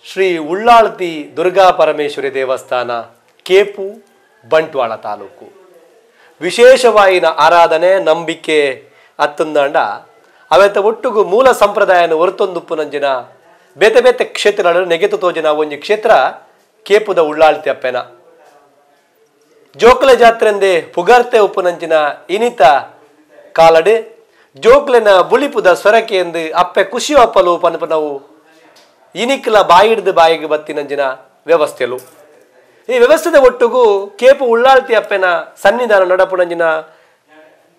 ಶ್ರೀ ಉಳ್ಳಾಳ್ತಿ ದುರ್ಗಾ ಪರಮೇಶ್ವರಿ ದೇವಸ್ಥಾನ ಕೇಪು ಬಂಟ್ವಾಳ ತಾಲೂಕು ವಿಶೇಷವಾಯಿನ ಆರಾಧನೆ ನಂಬಿಕೆ ಅತ್ತಂದಾಂಡ ಅವೆತ ಒಟ್ಟುಗು ಮೂಲ ಸಂಪ್ರದಾಯನ ಹೊರತೊಂದುಪ್ಪುನಂಜಿನ ಬೇತೆ ಬೇತೆ ಕ್ಷೇತ್ರಗಳು ನೆಗೆತು ತೋಜಿನ ಒಂಜಿ ಕ್ಷೇತ್ರ ಕೇಪುದ ಉಳ್ಳಾಳ್ತಿ ಅಪ್ಪೆನ ಜೋಕ್ಲೆ ಜಾತ್ರೆಂದೆ ಪುಗಾರ್ತೆ ಉಪ್ಪುನಂಚಿನ ಇನಿತ ಕಾಲಡು ಜೋಕ್ಲೆನ ಬುಳಿಪುದ ಸೊರಕೆ ಎಂದು ಅಪ್ಪೆ ಖುಷಿ ಅಪ್ಪಲು ಪನಪ ನಾವು ಇನಿಕ್ಲ ಬಾಯಿಡ್ದು ಬಾಯಿಗೆ ಬತ್ತಿನಂಜಿನ ವ್ಯವಸ್ಥೆಲು ಈ ವ್ಯವಸ್ಥೆದ ಒಟ್ಟುಗೂ ಕೇಪು ಉಳ್ಳಾಳ್ತಿ ಅಪ್ಪೆನ ಸನ್ನಿಧಾನ ನಡಪುನಂಜಿನ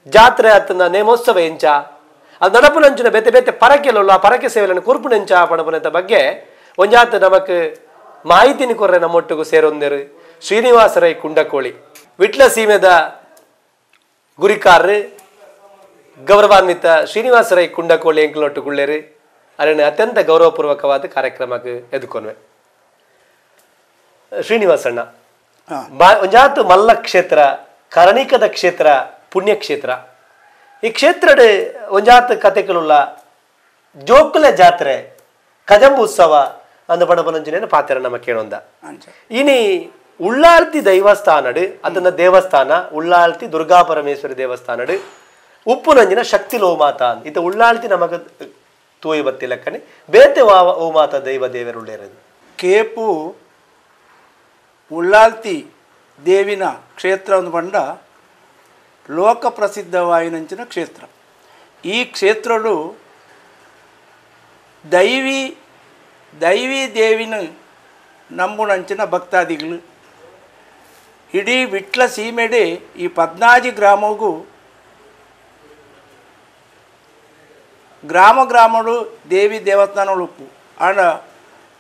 ಜಾತ್ರೆ ಆತನ ನೇಮೋತ್ಸವ ಎಂಚ ಅದು ನಡಪುನಂಚಿನ ಬೇತೆ ಬೇತೆ ಪರಕೆಲ್ಲ ಪರಕೆ ಸೇವೆಯನ್ನು ಕುರ್ಪುನಂಚ ಪಣಪನದ ಬಗ್ಗೆ ಒಂಜಾತ ನಮಕ್ ಮಾಹಿತಿನಿ ಕೊರ್ರೆ ನಮ್ಮೊಟ್ಟಿಗೂ ಸೇರೊಂದೇರು ಶ್ರೀನಿವಾಸರೈ ಕುಂಡಕೋಳಿ ವಿಟ್ಲ ಸೀಮೆದ ಗುರಿಕಾರ್ರು ಗೌರವಾನ್ವಿತ ಶ್ರೀನಿವಾಸರೈ ಕುಂಡಕೋಳಿ ಎಂಕ್ಲೊಟ್ಟು ಗುಳ್ಳೇರು ಅಲ್ಲಿನ ಅತ್ಯಂತ ಗೌರವಪೂರ್ವಕವಾದ ಕಾರ್ಯಕ್ರಮಕ್ಕೆ ಎದುಕೊನ್ವೆ ಶ್ರೀನಿವಾಸಣ್ಣ ಒಂಜಾತು ಮಲ್ಲ ಕ್ಷೇತ್ರ ಕರ್ಣಿಕದ ಕ್ಷೇತ್ರ ಪುಣ್ಯಕ್ಷೇತ್ರ ಈ ಕ್ಷೇತ್ರ ಒಂಜಾತು ಕಥೆಗಳುಳ್ಳ ಜೋಕುಲ ಜಾತ್ರೆ ಕಜಂಬು ಉತ್ಸವ ಅಂದ ಪಣಪನಂಚಿನ ಪಾತ್ರ ನಮ್ಮ ಕೇಳೊಂದ ಇನಿ ಉಳ್ಳಾಳ್ತಿ ದೈವಸ್ಥಾನಡು ಅದನ್ನ ದೇವಸ್ಥಾನ ಉಳ್ಳಾಳ್ತಿ ದುರ್ಗಾ ಪರಮೇಶ್ವರಿ ದೇವಸ್ಥಾನಡು ಉಪ್ಪುನಂಜಿನ ಶಕ್ತಿ ಲೋಮಾತ ಇತ ಉಳ್ಳಾಳ್ತಿ ನಮಗ ತೂಯಿ ಬತ್ತಿ ಲೆಕ್ಕನೆ ಬೇತೆ ಓಮಾತ ದೈವ ದೇವರುಳ್ಳೇರದು ಕೇಪು ಉಳ್ಳಾಳ್ತಿ ದೇವಿನ ಕ್ಷೇತ್ರ ಒಂದು ಬಂಡ ಲೋಕ ಪ್ರಸಿದ್ಧವಾಯಿನಂಚಿನ ಕ್ಷೇತ್ರ ಈ ಕ್ಷೇತ್ರಡು ದೈವಿ ದೇವಿನ ನಂಬುನಂಚಿನ ಭಕ್ತಾದಿಗಳು ಇಡೀ ವಿಟ್ಲ ಸೀಮೆಡೆ ಈ 14 ಗ್ರಾಮಗೂ ಗ್ರಾಮಗಳು ದೇವಿ ದೇವಸ್ಥಾನಗಳು ಉಪ್ಪು ಆಂಡ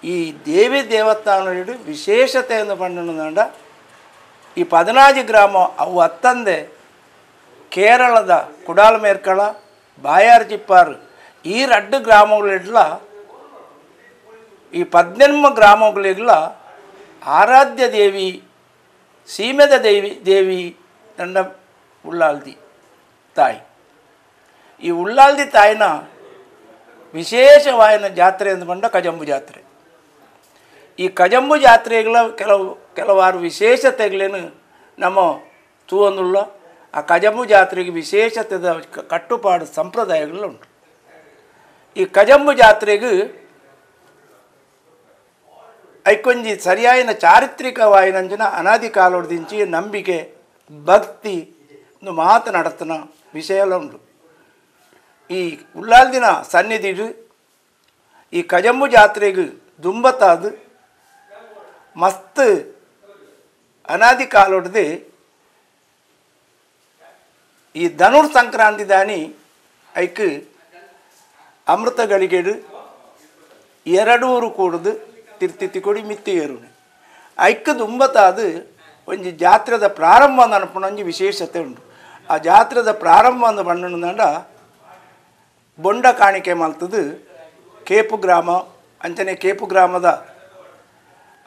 ಈ ದೇವಿ ದೇವಸ್ಥಾನಗಳು ವಿಶೇಷತೆಯನ್ನು ಪಂಡ ಈ 14 ಗ್ರಾಮ ಅವು ಹತ್ತಂದೆ ಕೇರಳದ ಕುಡಾಲಮೇರ್ಕಳ ಬಾಯಾರ್ ಚಿಪ್ಪಾರು ಈ 2 ಗ್ರಾಮಗಳಿಡ್ಲ ಈ 18 ಗ್ರಾಮಗಳಿಗ್ಲ ಆರಾಧ್ಯ ದೇವಿ ಸೀಮೆದ ದೇವಿ ದಂಡ ಉಳ್ಳಾಳ್ತಿ ತಾಯಿ ಈ ಉಳ್ಳಾಳ್ತಿ ತಾಯಿನ ವಿಶೇಷವಾಯಿನ ಜಾತ್ರೆ ಎಂದು ಬಂದ ಕಜಂಬು ಜಾತ್ರೆ ಈ ಕಜಂಬು ಜಾತ್ರೆಗಳ ಕೆಲವಾರು ವಿಶೇಷತೆಗಳೇನು ನಮ್ಮ ತೂವೊಂದುಳ್ಳ ಆ ಕಜಂಬು ಜಾತ್ರೆಗೆ ವಿಶೇಷತೆದ ಕಟ್ಟುಪಾಡು ಸಂಪ್ರದಾಯಗಳು ಉಂಟು ಈ ಕಜಂಬು ಜಾತ್ರೆಗೆ ಐಕೊಂಜಿ ಸರಿಯಾಯಿನ ಚಾರಿತ್ರಿಕವಾಯಿನಂಚಿನ ಅನಾದಿ ಕಾಲೋಡ್ದಿಂಚಿ ನಂಬಿಕೆ ಭಕ್ತಿ ಮಾತನಾಡತನ ವಿಷಯಲ್ಲ ಉಂಟು ಈ ಉಳ್ಳಾಳ್ದಿನ ಸನ್ನಿಧಿಡು ಈ ಕಜಂಬು ಜಾತ್ರೆಗೆ ದುಂಬತಾದು ಮಸ್ತ್ ಅನಾದಿ ಕಾಲೊಡ್ದು ಈ ಧನುರ್ ಸಂಕ್ರಾಂತಿ ದಾನಿ ಐಕ್ ಅಮೃತ ಗಳಿಗೆಡು 2 ಊರು ಕೂಡುದು ತಿರ್ತಿತ್ತಿ ಕೊಡಿ ಮಿತ್ತಿ ಏರುಣೆ ಐಕ್ ದುಂಬತಾದು ಒಂಜಿ ಜಾತ್ರೆದ ಪ್ರಾರಂಭ ಅನ್ಪುನಂಜಿ ವಿಶೇಷತೆ ಉಂಟು ಆ ಜಾತ್ರೆದ ಪ್ರಾರಂಭ ಅಂದ ಬಣ್ಣದ ಬೊಂಡ ಕಾಣಿಕೆ ಮಲ್ತದು ಕೇಪು ಗ್ರಾಮ ಅಂಚನೆ ಕೇಪು ಗ್ರಾಮದ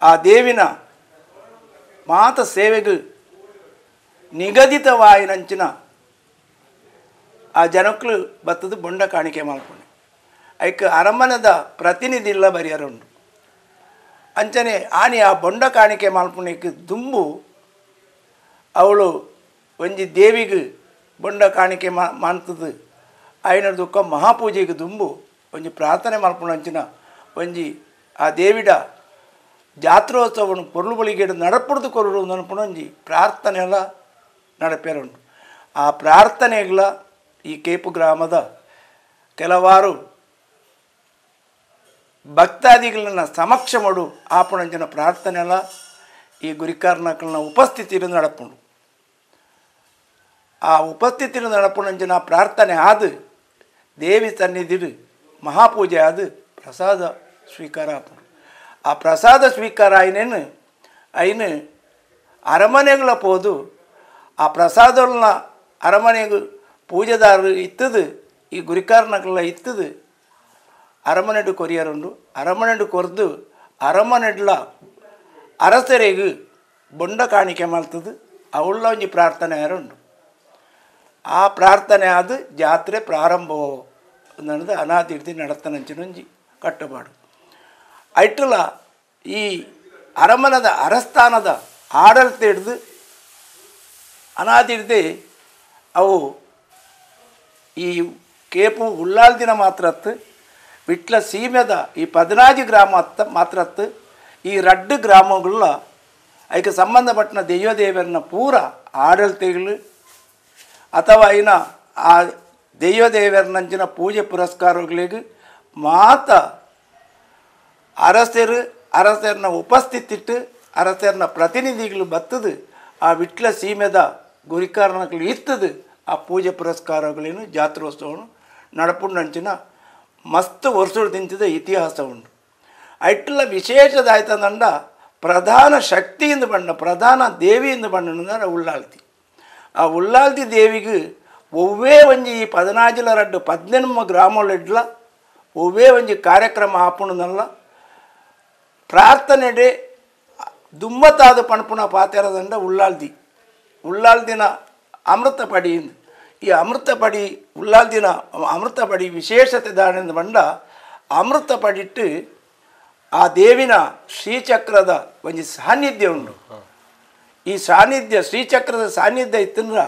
ಆ ದೇವಿನ ಮಾತ ಸೇವೆಗೆ ನಿಗದಿತವಾಯಿನಂಚಿನ ಆ ಜನಕ್ಕಳು ಬತ್ತದು ಬೊಂಡ ಕಾಣಿಕೆ ಮಲ್ಪುಣೆ ಐಕ್ ಅರಮನೆದ ಪ್ರತಿನಿಧಿಲ್ಲ ಬರಿಯರುಂಡು ಅಂಚನೆ ಆನಿ ಆ ಬೊಂಡ ಕಾಣಿಕೆ ಮಲ್ಪುಣಿಗೆ ದುಂಬು ಅವಳು ಒಂಜಿ ದೇವಿಗೆ ಬೊಂಡ ಕಾಣಿಕೆ ಮಾಡ್ತದು ಐನರ್ದುಕ್ಕ ಮಹಾಪೂಜೆಗೆ ದುಂಬು ಒಂಜಿ ಪ್ರಾರ್ಥನೆ ಮಲ್ಪುಣಂಚಿನ ಒಂಜಿ ಆ ದೇವಿಡ ಜಾತ್ರೋತ್ಸವನು ಪೊರ್ಲು ಬಳಿಗೆಡು ನಡಪುಡ್ದು ಕೊರಡು ಅನ್ಪುಣಂಜಿ ಪ್ರಾರ್ಥನೆ ಎಲ್ಲ ನಡಪೇರುಂಟು ಆ ಪ್ರಾರ್ಥನೆಗಳ ಈ ಕೇಪು ಗ್ರಾಮದ ಕೆಲವಾರು ಭಕ್ತಾದಿಗಳನ್ನ ಸಮಕ್ಷ ಮಾಡು ಆಪುಣಂಚಿನ ಪ್ರಾರ್ಥನೆ ಎಲ್ಲ ಈ ಗುರಿಕಾರ್ನಕಲ್ನ ಉಪಸ್ಥಿತಿಯಲ್ಲಿ ನಡಪುಂಡು ಆ ಉಪಸ್ಥಿತಿಯಲ್ಲಿ ನಡಪುಣಂಚಿನ ಪ್ರಾರ್ಥನೆ ಆದು ದೇವಿ ಸನ್ನಿಧಿಡು ಮಹಾಪೂಜೆ ಆದು ಪ್ರಸಾದ ಸ್ವೀಕಾರ ಆಪುಂಡು ಆ ಪ್ರಸಾದ ಸ್ವೀಕಾರ ಐನು ಅರಮನೆಗಳ ಪೋದು ಆ ಪ್ರಸಾದಗಳನ್ನ ಅರಮನೆಗೆ ಪೂಜೆದಾರರು ಇತ್ತದು ಈ ಗುರಿಕಾರ್ನಕಲ್ನ ಇತ್ತದು ಅರಮನೆಡು ಕೊರಿಯರುಂಡು ಅರಮನೆಡು ಕೊರ್ದು ಅರಮನೆಡ್ಲ ಅರಸರೆಗೆ ಬೊಂಡ ಕಾಣಿಕೆ ಮಲ್ತದು ಅವಳ ಒಂಜಿ ಪ್ರಾರ್ಥನೆ ಯಾರುಂಡು ಆ ಪ್ರಾರ್ಥನೆ ಆದ ಜಾತ್ರೆ ಪ್ರಾರಂಭ ಅನ್ನೋದು ಅನಾದಿಡ್ದು ನಡತನಂಚಿನೊಂಜಿ ಕಟ್ಟುಪಾಡು ಐಟಲ ಈ ಅರಮನದ ಅರಸ್ಥಾನದ ಆಡಳಿತ ಹಿಡಿದು ಅನಾದಿ ಹಿಡ್ದು ಅವು ಈ ಕೇಪು ಉಳ್ಳಾಲ್ದಿನ ಮಾತ್ರತ್ತು ವಿಟ್ಲ ಸೀಮೆದ ಈ 14 ಗ್ರಾಮ ಮಾತ್ರತ್ತು ಈ 2 ಗ್ರಾಮಗಳ ಅದಕ್ಕೆ ಸಂಬಂಧಪಟ್ಟ ದೆಯ್ಯದೇವರನ್ನ ಪೂರ ಆಡಳಿತಗಳು ಅಥವಾ ಇನ್ನ ಆ ದೆಯ್ಯದೇವರನಂಚಿನ ಪೂಜೆ ಪುರಸ್ಕಾರಗಳಿಗೆ ಮಾತ ಅರಸರನ್ನ ಉಪಸ್ಥಿತಿಟ್ಟು ಅರಸರನ್ನ ಪ್ರತಿನಿಧಿಗಳು ಬತ್ತದು ಆ ವಿಟ್ಲ ಸೀಮೆದ ಗುರಿಕಾರಣಗಳು ಇತ್ತದು ಆ ಪೂಜೆ ಪುರಸ್ಕಾರಗಳೇನು ಜಾತ್ರೋತ್ಸವನು ನಡಪುಂಡಂಚಿನ ಮಸ್ತ್ ವರ್ಷಗಳು ತಿಂತಿದ ಇತಿಹಾಸ ಉಂಟು ಅಟ್ಲ ವಿಶೇಷದಾಯ್ತಂದ ಪ್ರಧಾನ ಶಕ್ತಿಯಿಂದ ಬಂಡ ಪ್ರಧಾನ ದೇವಿಯಿಂದ ಬಂಡ ಉಳ್ಳಾಲ್ತಿ ಆ ಉಳ್ಳಾಲ್ತಿ ದೇವಿಗೆ ಒವ್ವೇ ಒಂಜಿ ಈ 14 18 ಗ್ರಾಮಗಳಿಡ್ಲ ಒವ್ವೇ ಒಂಜಿ ಕಾರ್ಯಕ್ರಮ ಆಪುಣನಲ್ಲ ಪ್ರಾರ್ಥನೆಡೆ ದುಮ್ಮತ್ತಾದ ಪಣಪುಣ ಪಾತೆರದಂಡ ಉಳ್ಳಾಲ್ದಿನ ಅಮೃತ ಪಡಿಯಿಂದ ಈ ಅಮೃತ ಪಡಿ ಉಳ್ಳಾಲ್ದಿನ ಅಮೃತ ಪಡಿ ವಿಶೇಷತೆ ದಾಣಿಂದ ಬಂಡ ಅಮೃತ ಪಡಿಟ್ಟು ಆ ದೇವಿನ ಶ್ರೀಚಕ್ರದ ಒಂಜಿ ಸಾನ್ನಿಧ್ಯ ಉಂಟು ಈ ಸಾನ್ನಿಧ್ಯ ಶ್ರೀಚಕ್ರದ ಸಾನ್ನಿಧ್ಯ ಇತ್ತಂದ್ರ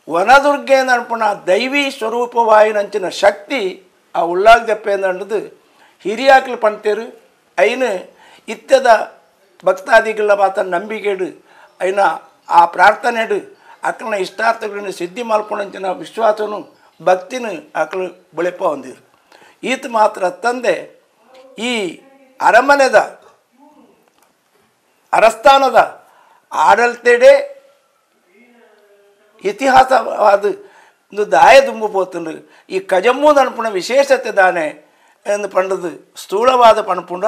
ವನದುರ್ಗೆ ನಡ್ಪುಣ ದೈವಿ ಸ್ವರೂಪವಾಯಿನಂಚಿನ ಶಕ್ತಿ ಆ ಉಳ್ಳಾಲ್ದೆಪ್ಪೆ ಅಂದದು ಹಿರಿಯಾಕ್ಲು ಪಂತೇರು ಐನು ಇತ್ಯದ ಭಕ್ತಾದಿಗಳ ಮಾತ ನಂಬಿಕೆಡು ಐನ ಆ ಪ್ರಾರ್ಥನೆಡು ಅಕ್ಕನ ಇಷ್ಟಾರ್ಥಗಳನ್ನು ಸಿದ್ಧಿ ಮಾಡ್ಕೊಂಡಂಚಿನ ವಿಶ್ವಾಸನು ಭಕ್ತಿನ ಅಕ್ಕಳು ಬೆಳೆಪ ಹೊಂದಿರು ಈತ ಮಾತ್ರ ತಂದೆ ಈ ಅರಮನೆದ ಅರಸ್ಥಾನದ ಆಡಳಿತಡೆ ಇತಿಹಾಸವಾದ ಒಂದು ದಾಯ ತುಂಬಬೋತಂದು ಈ ಕಜಮ್ಮು ನಣಪುಣ ವಿಶೇಷತೆ ದಾನೆ ಎಂದು ಪಂಡದು ಸ್ಥೂಲವಾದ ಪಣಪುಂಡ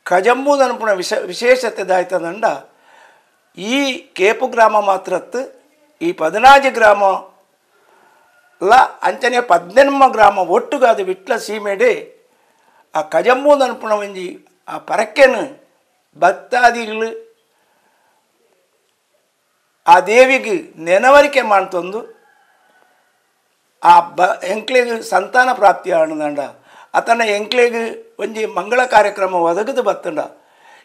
ಕಜಮ್ಮು ನಣಪುಣ ವಿಶೇಷತೆ ದಾಯ್ತದಂಡ ಈ ಕೇಪು ಗ್ರಾಮ ಮಾತ್ರತ್ತು ಈ 14 ಗ್ರಾಮ ಅಂಚನೆ 18 ಗ್ರಾಮ ಒಟ್ಟುಗಾದ ವಿಟ್ಲ ಸೀಮೆಡೆ ಆ ಕಜಮ್ಮು ನಣಪುಣ ಒಂಜಿ ಆ ಪರಕೆನು ಭಕ್ತಾದಿಗಳು ಆ ದೇವಿಗೆ ನೆನವರಿಕೆ ಮಾಡ್ತಂದು ಆ ಎಂಕ್ಲೆಗೆ ಸಂತಾನ ಪ್ರಾಪ್ತಿ ಆಣದಂಡ ಅತನ ಎಂಕ್ಲೆಗೆ ಒಂಜಿ ಮಂಗಳ ಕಾರ್ಯಕ್ರಮ ಒದಗದು ಬತ್ತಂಡ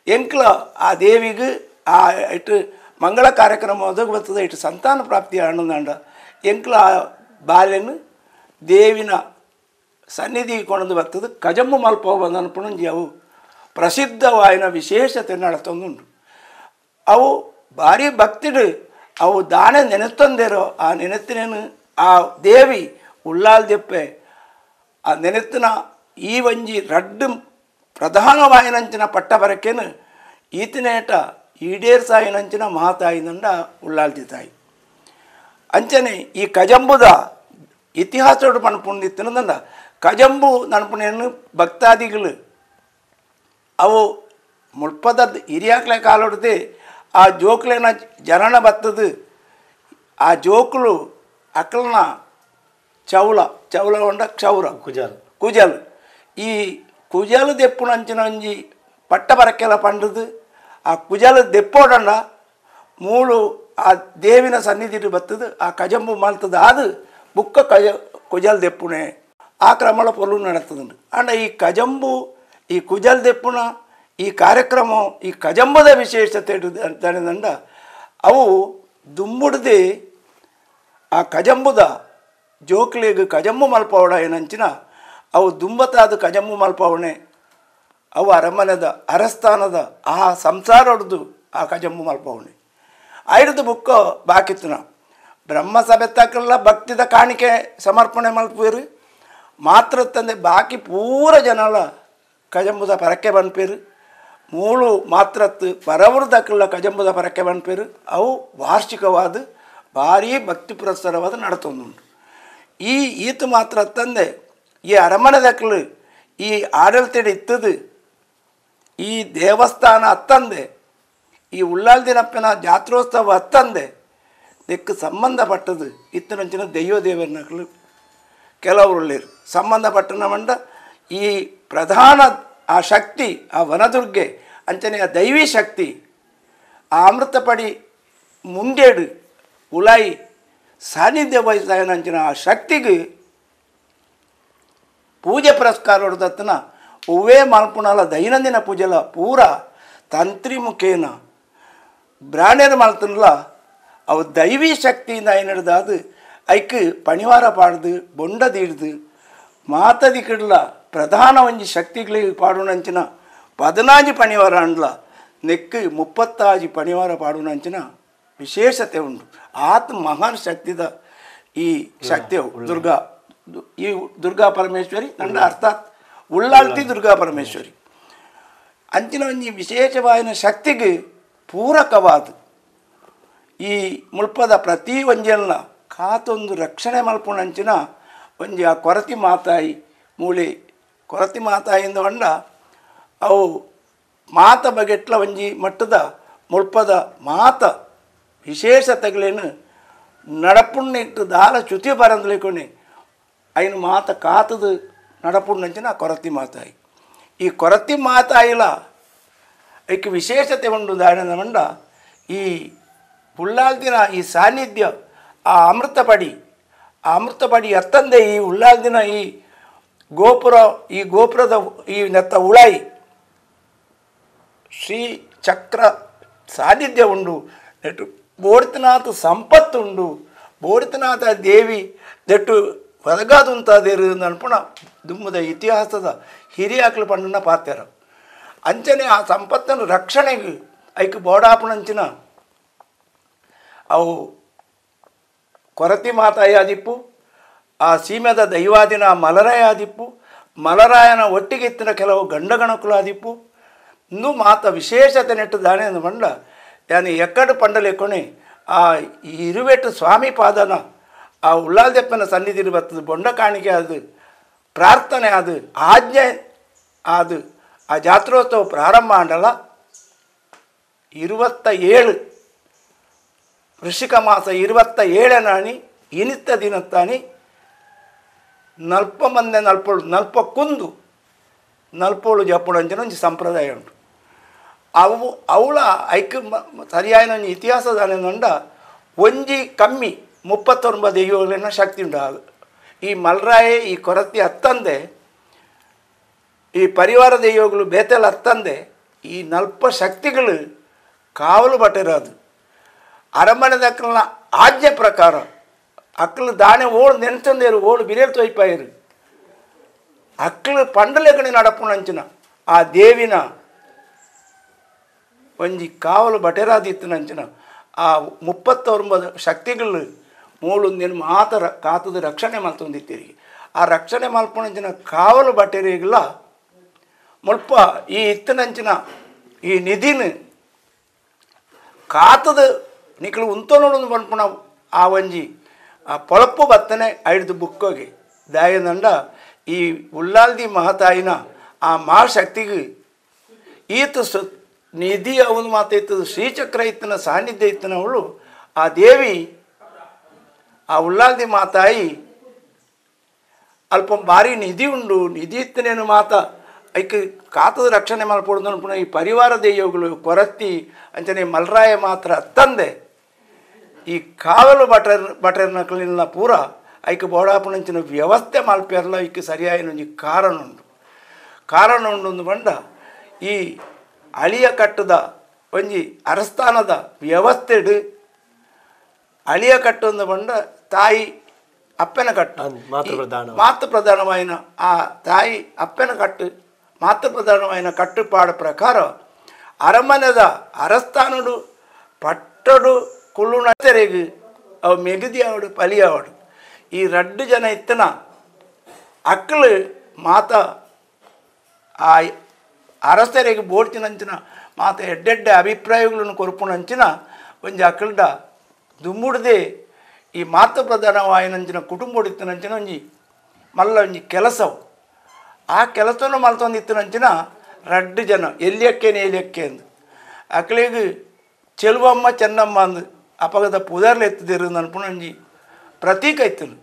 ಎಂಕ್ಲ ಆ ದೇವಿಗೆ ಆ ಇಟ್ಟು ಮಂಗಳ ಕಾರ್ಯಕ್ರಮ ಒದಗಿ ಬರ್ತದೆ ಇಟ್ಟು ಸಂತಾನ ಪ್ರಾಪ್ತಿ ಆಣದಂಡ ಎಂಕ್ಲ ಆ ಬಾಲ್ಯನು ದೇವಿನ ಸನ್ನಿಧಿಗೆ ಕೊಂಡದು ಬರ್ತದೆ ಕಜಮ್ಮು ಮಲ್ಪ ಬಂದು ಅನ್ಪುಣಂಜಿ ಅವು ಪ್ರಸಿದ್ಧವಾಯಿನ ವಿಶೇಷತೆ ನಡತೊಂದುಂಟು ಅವು ಭಾರಿ ಭಕ್ತಿಡು ಅವು ದಾನೆ ನೆನೆತಂದೇರೋ ಆ ನೆನೆತ್ತಿನೇನು ಆ ದೇವಿ ಉಳ್ಳಾಲ್ದೆಪ್ಪೆ ಆ ನೆನೆತ್ತಿನ ಈ ಒಂಜಿ ರಡ್ಡು ಪ್ರಧಾನವಾಯಿನಂಚಿನ ಪಟ್ಟ ಬರಕೇನು ಈತನೇಟ ಈಡೇರ್ಸಾಯಿನಂಚಿನ ಮಹಾತಾಯಿನಂಡ ಉಳ್ಳಾಲ್ದಿ ತಾಯಿ ಅಂಚನೆ ಈ ಕಜಂಬುದ ಇತಿಹಾಸೋಡು ಪಣಪುಂದಿತ್ತಿನದಂಡ ಕಜಂಬು ನನ್ಪುಣೆಯನ್ನು ಭಕ್ತಾದಿಗಳು ಅವು ಮುಳ್ಪದ ಹಿರಿಯಾಕ್ಲೆ ಕಾಲೊಡ್ದೆ ಆ ಜೋಕ್ಲೆನ ಜನನ ಬತ್ತದು ಆ ಜೋಕ್ಲು ಅಕ್ಕಳನ ಚೌಲ ಉಂಡ ಕ್ಷೌರ ಕುಜಲ್ ಈ ಕುಜಲ್ ದೆಪ್ಪುನಂಚಿನ ಒಂಜಿ ಪಟ್ಟ ಬರಕ್ಕೆಲ್ಲ ಪಂಡದು ಆ ಕುಜಲ್ ದೆಪ್ಪೋಡಂಡ ಮೂಳು ಆ ದೇವಿನ ಸನ್ನಿಧಿಟ್ಟು ಬತ್ತದು ಆ ಕಜಂಬು ಮಲ್ತದ ಅದು ಬುಕ್ಕ ಕುಜಲ್ ದೆಪ್ಪುಣೆ ಆ ಕ್ರಮಳ ಪೊಲು ನಡತದುಂಡು ಅಂಡ ಈ ಕಜಂಬು ಈ ಕುಜಲ್ ದೆಪ್ಪುಣ ಈ ಕಾರ್ಯಕ್ರಮ ಈ ಕಜಂಬದ ವಿಶೇಷತೆ ದಂಡ ಅವು ದುಂಬುಡ್ದೆ ಆ ಕಜಂಬುದ ಜೋಕ್ಲಿಗೆ ಕಜಂಬು ಮಲ್ಪವಡ ಏನಂಚಿನ ಅವು ದುಂಬತಾದ ಕಜಂಬು ಮಲ್ಪವಣೆ ಅವು ಅರಮನೆದ ಅರಸ್ಥಾನದ ಆ ಸಂಸಾರ ಹೊಡೆದು ಆ ಕಜಂಬು ಮಲ್ಪವಣೆ ಐಡ್ದು ಬುಕ್ಕ ಬಾಕಿತ್ತುನ ಬ್ರಹ್ಮ ಸಭೆ ತಕ್ಕಲ್ಲ ಭಕ್ತಿದ ಕಾಣಿಕೆ ಸಮರ್ಪಣೆ ಮಲ್ಪೇರು ಮಾತ್ರ ತಂದೆ ಬಾಕಿ ಪೂರ ಜನಲ ಕಜಂಬುದ ಪರಕ್ಕೆ ಬನ್ಪೇರು ಮೂಳು ಮಾತ್ರತ್ತು ಪರವೃದಕ್ಕಲ್ಲ ಕಜಂಬುದ ಪರಕ್ಕೆ ಬನ್ಪೇರು ಅವು ವಾರ್ಷಿಕವಾದ ಭಾರೀ ಭಕ್ತಿ ಪುರಸ್ಸರವಾದ ನಡತೊಂದುಂಟು ಈತ ಮಾತ್ರ ತಂದೆ ಈ ಅರಮನೆದಕ್ಕಲು ಈ ಆಡಳಿತ ಇತ್ತದು ಈ ದೇವಸ್ಥಾನ ಹತ್ತಂದೆ ಈ ಉಳ್ಳಾಲ್ದಿನಪ್ಪನ ಜಾತ್ರೋತ್ಸವ ಹತ್ತಂದೆ ಇದಕ್ಕೆ ಸಂಬಂಧಪಟ್ಟದು ಇತ್ತನಂಚಿನ ದೈವದೇವರನಕ್ಕಲು ಕೆಲವರು ಸಂಬಂಧಪಟ್ಟನ ಮಂಡ ಈ ಪ್ರಧಾನ ಆ ಶಕ್ತಿ ಆ ವನದುರ್ಗೆ ಅಂಚನೆ ಆ ದೈವಿ ಶಕ್ತಿ ಆ ಅಮೃತ ಪಡಿ ಮುಂಡೇಡು ಉಲಾಯಿ ಸಾನ್ನಿಧ್ಯ ವಹಿಸಿದಂಚಿನ ಆ ಶಕ್ತಿಗೆ ಪೂಜೆ ಪುರಸ್ಕಾರ ಹೊಡೆದತ್ತನ ಒವ್ವೇ ಮಲ್ಪುಣಲ ದೈನಂದಿನ ಪೂಜೆಲ ಪೂರ ತಂತ್ರಿ ಮುಖೇನ ಬ್ರಾಣ್ಯರು ಮಾಡ್ತಾನಲ್ಲ ಅವು ದೈವಿ ಶಕ್ತಿಯಿಂದ ಏನು ಹಿಡ್ದು ಐಕ್ ಪಣಿವಾರ ಪಾಡ್ದು ಬೊಂಡದಿಡ್ದು ಮಾತದಿ ಕಿಡ್ಲ ಪ್ರಧಾನ ಒಂಜಿ ಶಕ್ತಿಗಳಿಗೆ ಪಾಡುನಂಚಿನ 14 ಪಣಿವಾರ ಅಂಡ್ಲ ನೆಕ್ 36 ಪಣಿವಾರ ಪಾಡುನಂಚಿನ ವಿಶೇಷತೆ ಉಂಟು. ಆತ ಮಹಾನ್ ಶಕ್ತಿದ ಈ ಶಕ್ತಿಯು ಈ ದುರ್ಗಾ ಪರಮೇಶ್ವರಿ ನಂಡ ಅರ್ಥಾತ್ ಉಳ್ಳಾಳ್ತಿ ದುರ್ಗಾ ಪರಮೇಶ್ವರಿ ಅಂಚಿನ ಒಂಜಿ ವಿಶೇಷವಾದ ಶಕ್ತಿಗೆ ಪೂರಕವಾದ ಈ ಮುಲ್ಪದ ಪ್ರತಿ ಒಂಜೆಲ್ಲ ಕಾತೊಂದು ರಕ್ಷಣೆ ಮಲ್ಪುಣಂಚಿನ ಒಂಜಿ ಆ ಕೊರತಿ ಮಾತಾಯಿ ಮೂಳೆ ಕೊರತಿ ಮಾತಾಯಿಂದ ಹೊಂಡ ಅವು ಮಾತ ಬಗೆಟ್ಲ ಒಂಜಿ ಮಟ್ಟದ ಮುಲ್ಪದ ಮಾತ ವಿಶೇಷತೆಗಳೇನು ನಡಪುಣ್ಣಿಟ್ಟು ದಾಲ ಚ್ಯುತಿ ಬರಂದ್ಲಿಕೊನೆ ಐನು ಮಾತ ಕಾತದು ನಡಪುಣ್ಣಂಚಿನ ಕೊರತಿ ಮಾತಾಯಿ. ಈ ಕೊರತಿ ಮಾತಾಯಿಲ ಐಕ್ಕೆ ವಿಶೇಷತೆ ಉಂಡು ದಾಯನ ಮಂಡ ಈ ಉಳ್ಳಾಲ್ದಿನ ಈ ಸಾನ್ನಿಧ್ಯ ಆ ಅಮೃತಪಡಿ ಅತ್ತಂದೆ ಈ ಉಳ್ಳಾಲ್ದಿನ ಈ ಗೋಪುರದ ಈ ನೆತ್ತ ಉಳಾಯಿ ಶ್ರೀ ಚಕ್ರ ಸಾನ್ನಿಧ್ಯ ಉಂಡು ನೆಟ್ಟು ಬೋಡಿತನಾಥ ಸಂಪತ್ತುಂಡು ಬೋಡಿತನಾಥ ದೇವಿ ನೆಟ್ಟು ಒದಗಾದುಂತಾದೇರು ಅನ್ಪುಣ ದುಮ್ಮದ ಇತಿಹಾಸದ ಹಿರಿಯಾಕ್ಲು ಪಂಡನ ಪಾತ್ಯಾರ ಅಂಚನೆ ಆ ಸಂಪತ್ತನ್ನು ರಕ್ಷಣೆಗೆ ಐಕ್ ಬೋಡಾಪುಣಂಚಿನ ಅವು ಕೊರತಿ ಮಾತಾಯಿ ಆದಿಪ್ಪು ಆ ಸೀಮೆದ ದೈವಾದಿನ ಮಲರಾಯ ಆದಿಪ್ಪು ಮಲರಾಯನ ಒಟ್ಟಿಗೆ ಇತ್ತಿನ ಕೆಲವು ಗಂಡಗಣಕುಲು ಆದಿಪ್ಪು ಇನ್ನೂ ಮಾತ ವಿಶೇಷತೆ ನೆಟ್ಟು ದಾಣೆ ಮಂಡ ಯಾನಿ ಎಕ್ಕಡು ಪಂಡಲೆಕೊಣೆ ಆ ಇರುವೆಟ್ಟು ಸ್ವಾಮಿ ಪಾದನ ಆ ಉಳ್ಳಾಲ್ದೆಪ್ಪನ ಸನ್ನಿಧಿಲಿ ಬರ್ತದೆ ಬೊಂಡ ಕಾಣಿಕೆ ಅದು ಪ್ರಾರ್ಥನೆ ಅದು ಆಜ್ಞೆ ಅದು ಆ ಜಾತ್ರೋತ್ಸವ ಪ್ರಾರಂಭ ಅಂಡಲ್ಲ 27 ವೃಶ್ಚಿಕ ಮಾಸ 27 ನಾಣಿ ಇನಿತ್ತ ದಿನತ್ತಾನಿ ನಲ್ಪ ಮಂದೆ ನಲ್ಪಕ್ಕುಂದು ನಲ್ಪೋಳು ಜಪ್ಪುಳಂಚಿನ ಒಂಜಿ ಸಂಪ್ರದಾಯ ಉಂಟು. ಅವಳ ಐಕ್ ಸರಿಯಾದ ಒಂಜಿ ಇತಿಹಾಸದ ನಂಡ ಒಂಜಿ ಕಮ್ಮಿ 39 ದೈವಗಳಿನ ಶಕ್ತಿ ಉಂಟು. ಈ ಮಲ್ರಾಯೆ ಈ ಕೊರತಿ ಹತ್ತಂದೆ ಈ ಪರಿವಾರ ದೈವಗಳು ಬೇತೆಲ್ಲ ಹತ್ತಂದೆ ಈ ನಲ್ಪ ಶಕ್ತಿಗಳು ಕಾವಲು ಬಟ್ಟಿರೋದು ಅರಮನೆದ ಅಕ್ಕಲ್ನ ಆಜ್ಞೆ ಪ್ರಕಾರ ಅಕ್ಕಲು ದಾಣೆ ಓಳು ನೆನೆಸಂದೇರು ಓಳು ಬಿರೇಳು ತೊಯ್ಪಾಯಿರು ಅಕ್ಕಲು ಪಂಡಲೆಗಣಿ ನಡಪುಣಂಚಿನ ಆ ದೇವಿನ ಒಂಜಿ ಕಾವಲು ಬಟೆರಾದಿತ್ತನಂಚಿನ ಆ 39 ಶಕ್ತಿಗಳು ಮೂಳು ನೀನು ಮಾತರ ಕಾತದ ರಕ್ಷಣೆ ಮಲ್ತೊಂದಿತ್ತೀರಿ. ಆ ರಕ್ಷಣೆ ಮಲ್ಪುಣಂಚಿನ ಕಾವಲು ಬಟೆರಿಗಳ ಮುಲ್ಪ ಈ ಇತ್ತನಂಚಿನ ಈ ನಿಧಿನ ಕಾತದ ನಿಕ್ಲು ಉಂತೋನೋಡು ಪಂಪುಣ ಆ ಒಂಜಿ ಆ ಪೊಳಪು ಬತ್ತನೆ ಐಡ್ದು ಬುಕ್ಕೋಗಿ ದಾಯದಂಡ ಈ ಉಳ್ಳಾಲ್ದಿ ಮಹತಾಯಿನ ಆ ಮಹಾಶಕ್ತಿಗೆ ಈತ ನಿಧಿ ಅವನು ಮಾತ ಇತ್ತದು ಶ್ರೀಚಕ್ರ ಇತ್ತನ ಸಾನ್ನಿಧ್ಯ ಇತ್ತನ ಅವಳು ಆ ದೇವಿ ಆ ಉಳ್ಳಾಲ್ದಿ ಮಾತಾಯಿ ಅಲ್ಪ ಭಾರಿ ನಿಧಿ ಉಂಡು ನಿಧಿ ಇತ್ತನೇನು ಮಾತ ಐಕ್ ಕಾತದ ರಕ್ಷಣೆ ಮಲ್ಪೊಡ್ದು ಅನ್ಪುಣ ಈ ಪರಿವಾರ ದೈವಗಳು ಕೊರತಿ ಅಂಚನೆ ಮಲ್ರಾಯ ಮಾತ್ರ ತಂದೆ ಈ ಕಾವಲು ಬಟರ್ನಕ್ಲಿನ ಪೂರ ಐಕ್ ಬೋಡಾಪುಣಂಚಿನ ವ್ಯವಸ್ಥೆ ಮಲ್ಪೆರ್ಲ ಐಕ್ ಸರಿಯಾಗಿ ಒಂಜಿ ಕಾರಣ ಉಂಡು ಬಂಡ ಈ ಅಳಿಯ ಕಟ್ಟದ ಒಂಜಿ ಅರಸ್ಥಾನದ ವ್ಯವಸ್ಥೆಡು ಅಳಿಯ ಕಟ್ಟು ಒಂದು ಬಂಡ ತಾಯಿ ಅಪ್ಪನ ಕಟ್ಟು ಮಾತೃ ಪ್ರಧಾನವಾಯಿನ ಆ ತಾಯಿ ಅಪ್ಪನ ಕಟ್ಟು ಮಾತೃ ಪ್ರಧಾನವಾಯಿನ ಕಟ್ಟುಪಾಡು ಪ್ರಕಾರ ಅರಮನೆದ ಅರಸ್ಥಾನಡು ಪಟ್ಟಡು ಕುಳ್ಳುಣ ತೆರೆಗು ಅವು ಮೆಗದಿ ಆವಡು ಪಲಿ ಆವಡು ಈ 2 ಜನ ಇತ್ತನ ಅಕ್ಕಳು ಮಾತ ಆ ಅರಸರಿಗೆ ಬೋಡ್ತಿನಂಚಿನ ಮಾತ ಎಡ್ಡೆಡ್ಡೆ ಅಭಿಪ್ರಾಯಗಳನ್ನು ಕೊರ್ಪುಣಂಚಿನ ಒಂಜಿ ಅಕ್ಕಲ್ಡ ದುಮ್ಮುಡ್ದೆ ಈ ಮಾತ ಪ್ರಧಾನವಾಯಿನಂಚಿನ ಕುಟುಂಬ ಹೊಡಿತನಂಚಿನ ಒಂಜಿ ಮಲ್ಲ ಒಂಜಿ ಕೆಲಸವು ಆ ಕೆಲಸವನ್ನು ಮಲ್ತೊಂದಿತ್ತನಂಚಿನ 2 ಜನ ಎಲ್ಲಿಯಕ್ಕೆ ಅಂದು ಅಕ್ಕಳಿಗೆ ಚೆಲುವಮ್ಮ ಚೆನ್ನಮ್ಮ ಅಂದು ಅಪಗದ ಪುದರ್ಲು ಎತ್ತಿದಿರು ಅನ್ಪುಣ ಒಂಜಿ ಪ್ರತೀಕ ಇತ್ತನು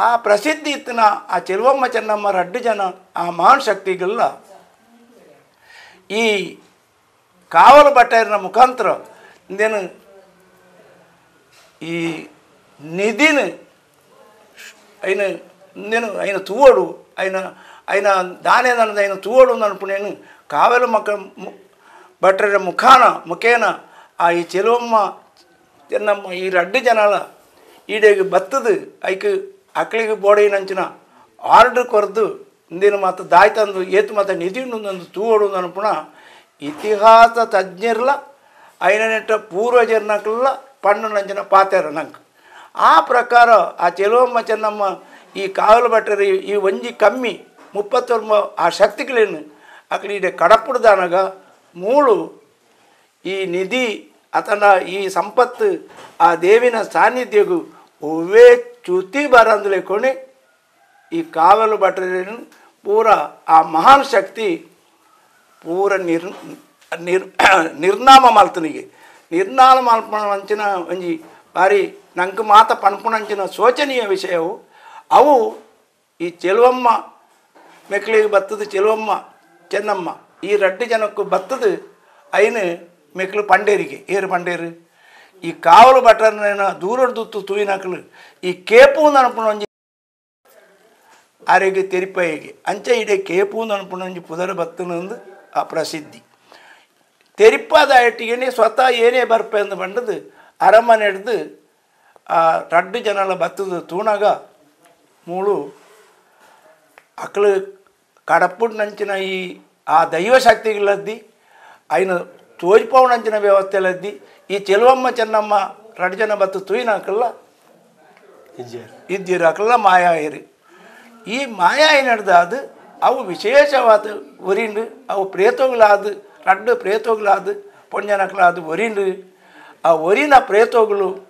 ಆ ಪ್ರಸಿದ್ಧಿ ಇತ್ತನ ಆ ಚೆಲುವಮ್ಮ ಚೆನ್ನಮ್ಮ 2 ಜನ ಆ ಮಹಾನ್ ಶಕ್ತಿಗಳೆಲ್ಲ ಈ ಕಾವಲು ಬಟ್ಟೆಯರ ಮುಖಾಂತರ ಇಂದೇನು ಈ ನಿಧಿನ అయిన తూవడు ఆయన దానేదన్నది ఆయన తూవడు అనుకునేను కావలు ಭಟ್ರರ ಮುಖೇನ ಆ ಈ ಚೆಲುವಮ್ಮ ಚೆನ್ನಮ್ಮ ಈ ರಡ್ಡು ಜನಾಲ ಈಡೆಗೆ ಬತ್ತದು ಐಕ್ ಅಕ್ಕಳಿಗೆ ಬೋಡಿನಂಚಿನ ಆರ್ಡರ್ ಕೊರದು ಇಂದಿನ ಮಾತು ದಾಯ್ ತಂದು ಏತು ಮಾತ ನಿಧಿ ಒಂದು ತೂವಡು ಅನ್ಪುಣ ಇತಿಹಾಸ ತಜ್ಞರ್ಲ ಐನನೆಟ್ಟ ಪೂರ್ವಜರ್ನಕ್ಕೆಲ್ಲ ಪಣ್ಣು ನಂಚಿನ ಪಾತೆರ ನಂಗೆ ಆ ಪ್ರಕಾರ ಆ ಚೆಲುವಮ್ಮ ಚೆನ್ನಮ್ಮ ಈ ಕಾವಲು ಭಟ್ರರು ಈ ಒಂಜಿ ಕಮ್ಮಿ 30 ಆ ಶಕ್ತಿಗಳೇನು ಅಕ್ಕಳಿ ಈಡೆ ಕಡಪುಡ್ದಾನಾಗ ಮೂಳು ಈ ನಿಧಿ ಅತನ ಈ ಸಂಪತ್ತು ಆ ದೇವಿನ ಸಾನ್ನಿಧ್ಯಗೂ ಒವ್ವೇ ಚ್ಯುತಿ ಬರಂದಲೇ కొని ಈ ಕಾವಲು ಭಟ್ರೇನು ಪೂರ ಆ ಮಹಾನ್ ಶಕ್ತಿ ಪೂರ ನಿರ್ನಾಮ ಮಲ್ತನಿಗೆ ನಿರ್ನಾಮ ಮಲ್ಪಂಚಿನ ಒಂಜಿ ಬಾರಿ ನಂಗೆ ಮಾತ ಪನ್ಪುಣಂಚಿನ ಶೋಚನೀಯ ವಿಷಯವು ಅವು ಈ ಚೆಲುವಮ್ಮ ಮೆಕ್ಳಿಗೆ ಬತ್ತದು ಚೆಲುವಮ್ಮ ಚೆನ್ನಮ್ಮ ಈ ರಡ್ಡು ಜನಕ್ಕೂ ಬತ್ತದು ಐನು ಮೆಕ್ಳು ಪಂಡೇರಿಗೆ ಏರು ಪಂಡೇರು ಈ ಕಾವಲು ಭಟ್ರನ ದೂರದ್ದು ತೂಯಿನಕ್ಳು ಈ ಕೇಪು ಅನ್ಪುಣಂಜಿ ಆರೋಗ್ಯ ತೆರಿಪೈಗೆ ಅಂಚೆ ಇಡೆ ಕೇಪು ಅನ್ಪುಣಂಜಿ ಪುದರ ಬತ್ತನಂದು ಆ ಪ್ರಸಿದ್ಧಿ ತೆರಿಪಾದ ಐಟಿಗೆ ಸ್ವತಃ ಏನೇ ಬರ್ಪೆ ಅಂದು ಬಂಡದು ಅರಮನೆ ಹಿಡ್ದು ಆ ರಡ್ಡು ಜನಲ ಬತ್ತದು ತೂಣಾಗ ಮೂಳು ಅಕ್ಕಳು ಕಡಪುಡ್ನಂಚಿನ ಈ ಆ ದೈವಶಕ್ತಿಗಳದ್ದಿ ಐನು ತೋಜ್ಪವನಂಚಿನ ವ್ಯವಸ್ಥೆಲದ್ದಿ ಈ ಚೆಲುವಮ್ಮ ಚೆನ್ನಮ್ಮ ರಡ್ಡು ಜನ ಬತ್ತು ತೂಯಿನಾಕಲ್ಲ ಇದ್ದೀರು ಅಕ್ಕಲ್ಲ ಮಾಯಾಯಿರಿ ಈ ಮಾಯಾಯಿ ನಡೆದ ಅದು ಅವು ವಿಶೇಷವಾದ ಒರಿಂಡು ಅವು ಪ್ರೇತೋಗಳಾದ ರಡ್ಡು ಪ್ರೇತೋಗಳಾದ ಪೊಂಜನಕ್ಕಲಾದ ಒರಿಂಡು ಆ ಒರಿನ ಪ್ರೇತೋಗಳು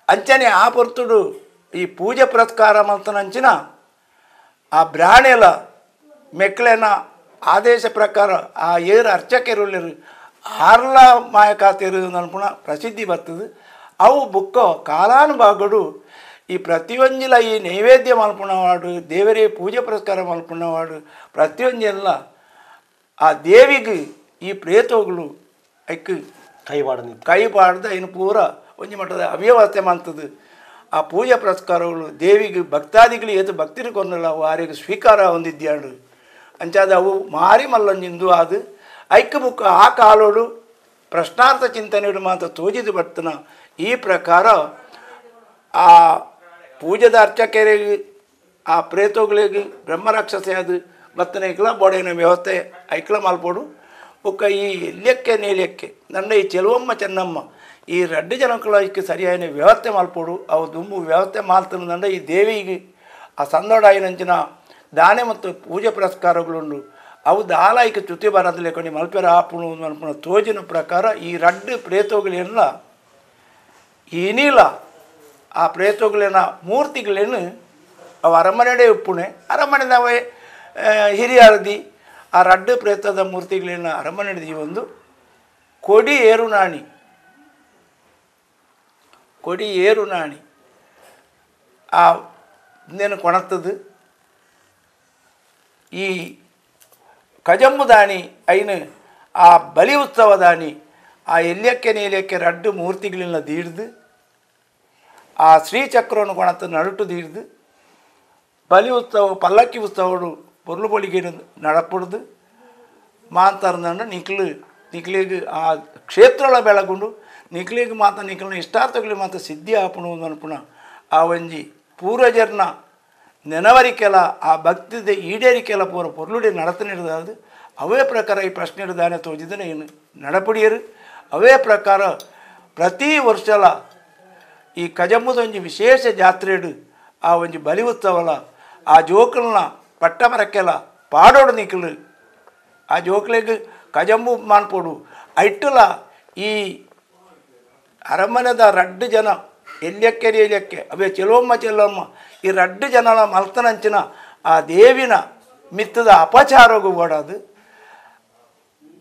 ಅಂಚನೆ ಆ ಪೊರ್ತುಡು ಈ ಪೂಜೆ ಪುರಸ್ಕಾರ ಮಲ್ತನಂಚಿನ ಆ ಬ್ರಾಣೆಲ ಮೆಕ್ಳೆನ ಆದೇಶ ಪ್ರಕಾರ ಆ ಏರು ಅರ್ಚಕೆರುಳ್ಳರು ಆರ್ಲ ಮಾಯಕಾತೆರು ಅನ್ಪುಣ ಪ್ರಸಿದ್ಧಿ ಬರ್ತದೆ ಅವು ಬುಕ್ಕ ಕಾಲಾನುಭಾಗಡು ಈ ಪ್ರತಿಯೊಂಜಿಲ ಈ ನೈವೇದ್ಯ ಮಲ್ಪುಣವಾಡು ದೇವರೇ ಪೂಜೆ ಪುರಸ್ಕಾರ ಮಲ್ಪುಣವಾಡು ಪ್ರತಿಯೊಂದೆಲ್ಲ ಆ ದೇವಿಗೆ ಈ ಪ್ರೇತಗಳು ಐಕ್ ಕೈಪಾಡ್ದು ಐನು ಪೂರ ಒಂಜಿ ಮಟ್ಟದ ಅವ್ಯವಸ್ಥೆ ಮಾಡ್ತದೆ ಆ ಪೂಜೆ ಪುರಸ್ಕಾರಗಳು ದೇವಿಗೆ ಭಕ್ತಾದಿಗಳು ಏತು ಭಕ್ತಿರು ಕೊಂದಲ್ಲ ವಾರಿಗೆ ಸ್ವೀಕಾರ ಹೊಂದಿದ್ಯಾಡು ಅಂಚಾದ ಅವು ಮಾರಿ ಮಲ್ಲೊಂಜಿಂದು ಅದು ಐಕ್ಯ ಬುಕ್ ಆ ಕಾಲೋಡು ಪ್ರಶ್ನಾರ್ಥ ಚಿಂತನೆಡು ಮಾತ್ರ ತೋಜಿದು ಬರ್ತನ ಈ ಪ್ರಕಾರ ಆ ಪೂಜೆದ ಅರ್ಚಕರಿಗೆ ಆ ಪ್ರೇತೋಗಳಿಗೆ ಬ್ರಹ್ಮರಾಕ್ಷಸೆ ಅದು ಬತ್ತನೈಕ್ಲ ಬೋಡೇನ ವ್ಯವಸ್ಥೆ ಐಕ್ಲ ಮಾಲ್ಪೋಡು ಬುಕ್ಕ ಈ ಲೆಕ್ಕೆ ನೇಲೆಕ್ಕೆ ನನ್ನ ಈ ಚೆಲುವಮ್ಮ ಚೆನ್ನಮ್ಮ ಈ ರಡ್ಡು ಜನಕ್ಕೆ ಸರಿಯಾದ ವ್ಯವಸ್ಥೆ ಮಾಲ್ಪೋಡು ಅವು ದುಂಬು ವ್ಯವಸ್ಥೆ ಮಾಲ್ತಂದ್ರೆ ಈ ದೇವಿಗೆ ಆ ಸಂದೋಡಾಯಿನಂಚಿನ ದಾನೆ ಮತ್ತು ಪೂಜೆ ಪುರಸ್ಕಾರಗಳುಂಡು ಅವು ದಾಲಾಯಿಕ ಚ್ಯುತಿ ಬರದಲೆ ಕೊಂಡು ಮಲ್ಪೆರ ಆಪುಣು ಅನ್ಪುಣ ತೋಜಿನ ಪ್ರಕಾರ ಈ ರಡ್ಡು ಪ್ರೇತೋಗಳೆಲ್ಲ ಏನಿಲ್ಲ ಆ ಪ್ರೇತೋಗಳೇನ ಮೂರ್ತಿಗಳೇನು ಅವು ಅರಮನೆಡೆ ಉಪ್ಪುಣೆ ಅರಮನೆದವೇ ಹಿರಿಯರದಿ ಆ ರಡ್ಡು ಪ್ರೇತದ ಮೂರ್ತಿಗಳೇನ ಅರಮನೆಡಿ ಒಂದು ಕೊಡಿ ಏರು ನಾಣಿ ಆ ಇನ್ನೇನು ಕೊಣತ್ತದು ಈ ಕಜಂಬು ದಾಣಿ ಐನು ಆ ಬಲಿ ಉತ್ಸವ ದಾಣಿ ಆ ಎಲ್ಯಕ್ಕೆ ನೀಲ್ಯಕ್ಕೆ ರಡ್ಡು ಮೂರ್ತಿಗಳನ್ನ ದೀಡ್ದು ಆ ಶ್ರೀಚಕ್ರವನ್ನು ಕೊಣತ್ತು ನಡುಟು ದೀಡ್ದು ಬಲಿ ಉತ್ಸವ ಪಲ್ಲಕ್ಕಿ ಉತ್ಸವಡು ಪೊರ್ಲು ಬಳಿಗೆ ನಡಪಡ್ದು ಮಾತಾಡ್ದಂಡು ನಿಕ್ಲಿಗೆ ಆ ಕ್ಷೇತ್ರಗಳ ಬೆಳಗುಂಡು ನಿಕ್ಲಿಗೆ ಮಾತ ನಿಕ್ಲಿನ ಇಷ್ಟಾರ್ಥಗಳಿಗೆ ಮಾತ್ರ ಸಿದ್ಧಿ ಆಪುಣು ಅನ್ಪುಣ ಆ ಒಂಜಿ ಪೂರ್ವಜರ್ನ ನೆನವರಿಕೆಲ್ಲ ಆ ಭಕ್ತಿದ ಈಡೇರಿಕೆಲ್ಲ ಪೂರ ಪೊರ್ಲುಡಿ ನಡತ ಹಿಡಿದಾದು ಅವೇ ಪ್ರಕಾರ ಈ ಪ್ರಶ್ನೆ ಹಿಡಿದಾನೆ ತೋಜಿದನೆ ಏನು ನಡಪಡಿಯರು ಅವೇ ಪ್ರಕಾರ ಪ್ರತಿ ವರ್ಷಲ ಈ ಕಜಂಬುದ ಒಂಜಿ ವಿಶೇಷ ಜಾತ್ರೆಡು ಆ ಒಂಜಿ ಬಲಿ ಉತ್ಸವಲ ಆ ಜೋಕಲ್ನ ಪಟ್ಟ ಮರಕ್ಕೆಲ್ಲ ಪಾಡೋಡು ನಿಕ್ಲು ಆ ಜೋಕ್ಲಿಗೆ ಕಜಂಬು ಮಾನ್ಪೋಡು ಐಟ್ಟಲ ಈ ಅರಮನೆದ ರಡ್ಡು ಜನ ಎಲ್ಯಕ್ಕೆ ಅವೇ ಚೆಲುವಮ್ಮ ಈ ರಡ್ಡು ಜನಲ ಮಲ್ತನಂಚಿನ ಆ ದೇವಿನ ಮಿತ್ತದ ಅಪಚಾರಗೂ ಓಡೋದು